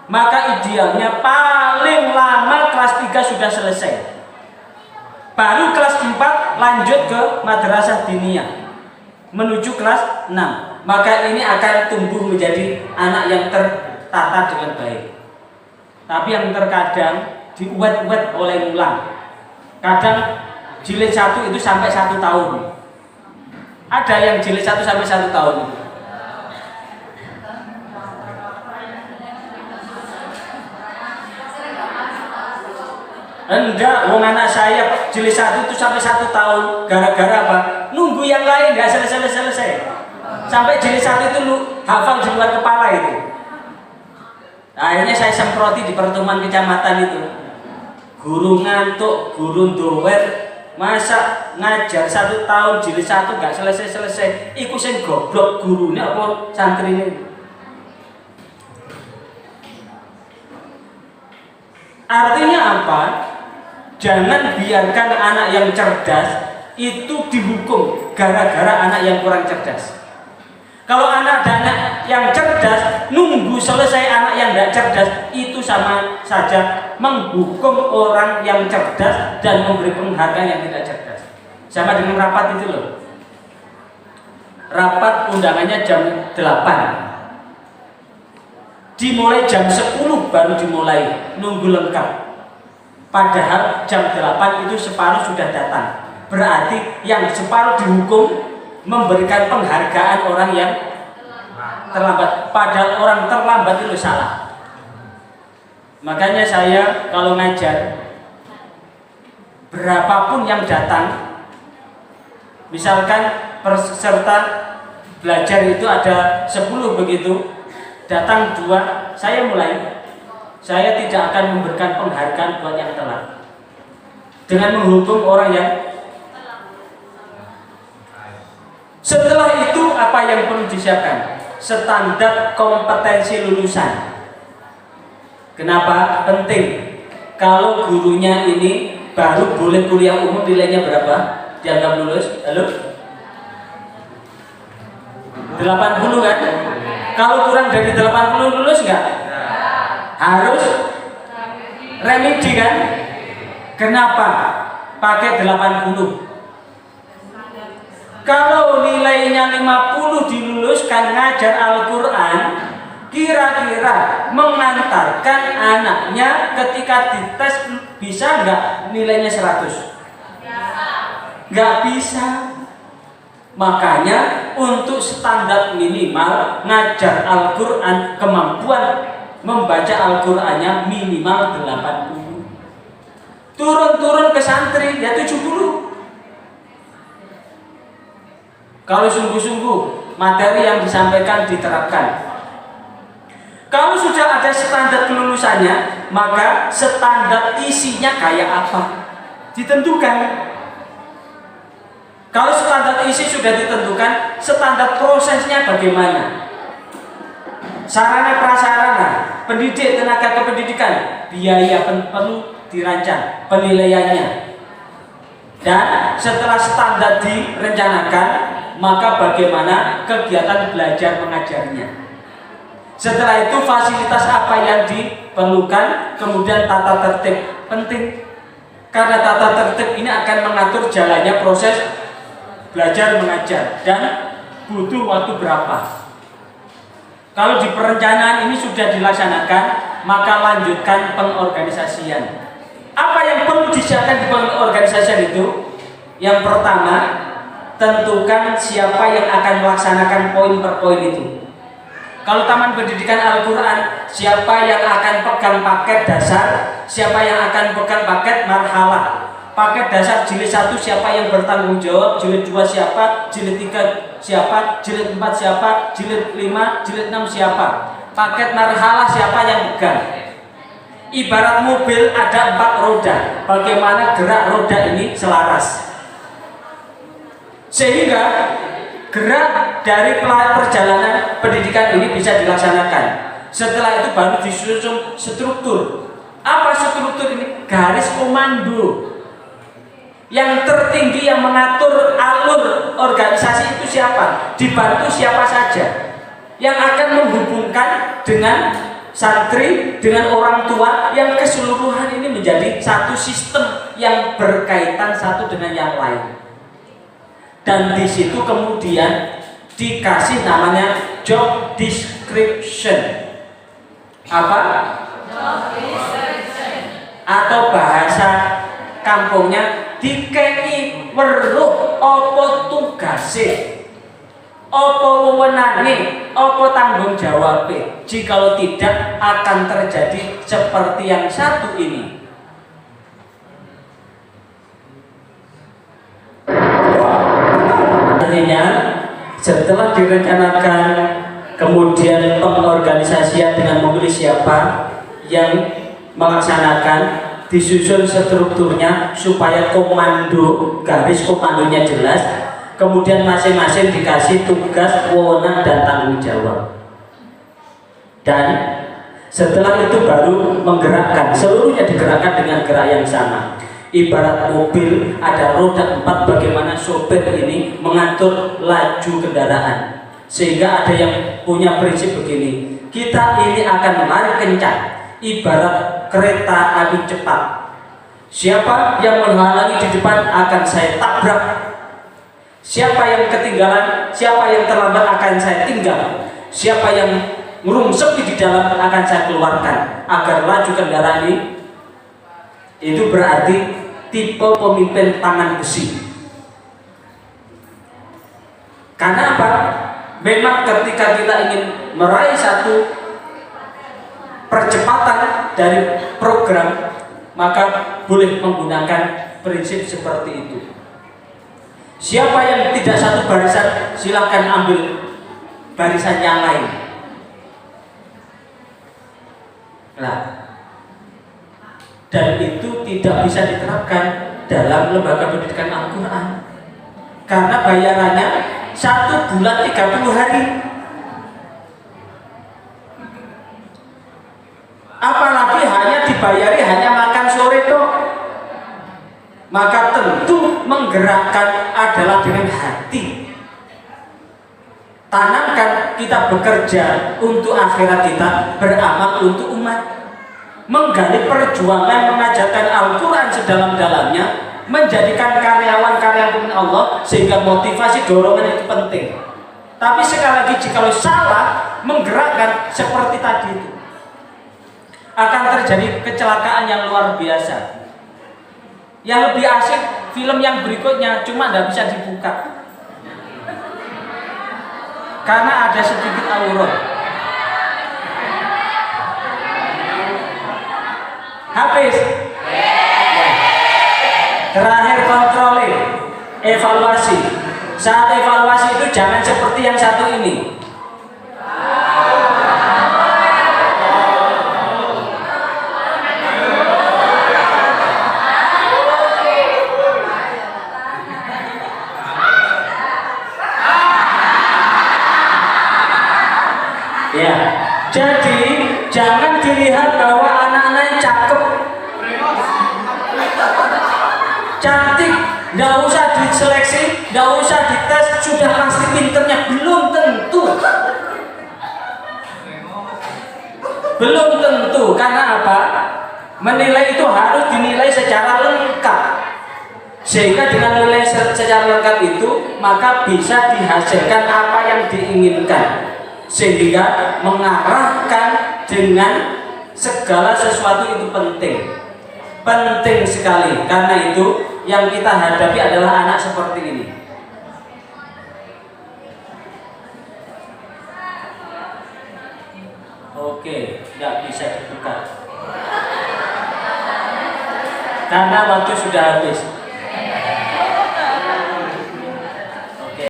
Speaker 3: maka idealnya paling lama kelas 3 sudah selesai. Baru kelas 4 lanjut ke madrasah diniyah menuju kelas 6. Maka ini akan tumbuh menjadi anak yang tertata dengan baik. Tapi yang terkadang diuet-uet oleh ngulang. Kadang jilid 1 itu sampai 1 tahun. Ada yang jilid 1 sampai 1 tahun. Enggak, wong anak saya jilid 1 itu sampai 1 tahun. Gara-gara apa? Nunggu yang lain enggak selesai-selesai. Sampai jilid 1 itu hafal di luar kepala itu. Akhirnya saya semproti di pertemuan kecamatan itu. Guru ngantuk, guru dower, masa ngajar 1 tahun jilid 1 enggak selesai-selesai. Iku sing goblok gurune apa santrine. Artinya apa? Jangan biarkan anak yang cerdas itu dihukum gara-gara anak yang kurang cerdas. Kalau anak dan anak yang cerdas nunggu selesai anak yang tidak cerdas, itu sama saja menghukum orang yang cerdas dan memberi penghargaan yang tidak cerdas. Sama dengan rapat itu loh. Rapat undangannya jam 8. Dimulai jam 10 baru dimulai, nunggu lengkap. Padahal jam 8 itu separuh sudah datang. Berarti yang separuh dihukum memberikan penghargaan orang yang terlambat. Padahal orang terlambat itu salah. Makanya saya kalau ngajar, berapapun yang datang, misalkan peserta belajar itu ada 10 begitu, datang 2, saya mulai. Saya tidak akan memberikan penghargaan buat yang telat dengan menghukum orang yang. Setelah itu apa yang perlu disiapkan? Standar kompetensi lulusan. Kenapa penting? Kalau gurunya ini baru boleh kuliah umum, nilainya berapa? Dianggap lulus? Halo? 80 kan? Kalau kurang dari 80 lulus nggak? Harus remedi kan? Kenapa pakai 80? Kalau nilainya 50 diluluskan ngajar Al-Quran, kira-kira mengantarkan anaknya ketika dites bisa nggak nilainya 100? Nggak bisa. Makanya untuk standar minimal ngajar Al-Quran, kemampuan membaca Al-Qurannya minimal 80. Turun-turun ke santri ya 70. Kalau sungguh-sungguh materi yang disampaikan diterapkan. Kalau sudah ada standar kelulusannya, maka standar isinya kayak apa? Ditentukan. Kalau standar isi sudah ditentukan, standar prosesnya bagaimana? Sarana prasarana, pendidik, tenaga kependidikan, biaya perlu dirancang, penilaiannya. Dan setelah standar direncanakan, maka bagaimana kegiatan belajar mengajarnya. Setelah itu fasilitas apa yang diperlukan, kemudian tata tertib penting. Karena tata tertib ini akan mengatur jalannya proses belajar mengajar dan butuh waktu berapa. Kalau di perencanaan ini sudah dilaksanakan, maka lanjutkan pengorganisasian. Apa yang perlu disiapkan di pengorganisasian itu? Yang pertama, tentukan siapa yang akan melaksanakan poin per poin itu. Kalau Taman Pendidikan Al-Quran, siapa yang akan pegang paket dasar, siapa yang akan pegang paket marhalah. Paket dasar jilid 1 siapa yang bertanggung jawab, jilid 2 siapa, jilid 3 siapa, jilid 4 siapa, jilid 5, jilid 6 siapa. Paket marhalah siapa yang pegang. Ibarat mobil ada 4 roda, bagaimana gerak roda ini selaras. Sehingga gerak dari perjalanan pendidikan ini bisa dilaksanakan. Setelah itu baru disusun struktur. Apa struktur ini? Garis komando. Yang tertinggi yang mengatur alur organisasi itu siapa? Dibantu siapa saja? Yang akan menghubungkan dengan santri, dengan orang tua, yang keseluruhan ini menjadi satu sistem yang berkaitan satu dengan yang lain. Dan di situ kemudian dikasih namanya job description. Apa? Job description. Atau bahasa kampungnya dikei weruh apa tugase, apa wewenange, apa tanggung jawabnya. Jikalau tidak akan terjadi seperti yang satu ini. Artinya setelah direncanakan, kemudian pengorganisasian dengan memilih siapa yang melaksanakan, disusun strukturnya supaya komando, garis komandonya jelas, kemudian masing-masing dikasih tugas, wewenang dan tanggung jawab. Dan setelah itu baru menggerakkan, seluruhnya digerakkan dengan gerak yang sama. Ibarat mobil ada roda 4, bagaimana sopir ini mengatur laju kendaraan. Sehingga ada yang punya prinsip begini, kita ini akan lari kencang, ibarat kereta api cepat. Siapa yang menghalangi di depan akan saya tabrak. Siapa yang ketinggalan, siapa yang terlambat akan saya tinggal. Siapa yang ngerungsepi di dalam akan saya keluarkan agar laju kendaraan ini. Itu berarti tipe pemimpin tangan besi. Karena apa? Memang ketika kita ingin meraih satu percepatan dari program, maka boleh menggunakan prinsip seperti itu. Siapa yang tidak satu barisan, silakan ambil barisan yang lain. Nah, dan itu tidak bisa diterapkan dalam lembaga pendidikan Al-Quran karena bayarannya 1 bulan 30 hari. Apalagi hanya dibayari hanya makan sore toh. Maka tentu menggerakkan adalah dengan hati. Tanamkan kita bekerja untuk akhirat kita, beramal untuk umat. Menggali perjuangan mengajarkan Al-Quran sedalam-dalamnya, menjadikan karyawan-karyawan Allah, sehingga motivasi dorongan itu penting. Tapi sekali lagi jika salah menggerakkan seperti tadi itu, akan terjadi kecelakaan yang luar biasa. Yang lebih asik film yang berikutnya, cuma nggak bisa dibuka karena ada sedikit aurat. Habis. Terakhir kontroling, evaluasi. Saat evaluasi itu jangan seperti yang satu ini. Ya, jadi jangan dilihat bahwa anak-anaknya cakep, cantik, nggak usah diseleksi, nggak usah dites, sudah pasti pinternya. Belum tentu. Belum tentu, karena apa? Menilai itu harus dinilai secara lengkap. Sehingga dengan nilai secara lengkap itu, maka bisa dihasilkan apa yang diinginkan. Sehingga mengarahkan dengan segala sesuatu itu penting. Penting sekali. Karena itu yang kita hadapi adalah anak seperti ini. Oke, nggak bisa dibuka karena waktu sudah habis.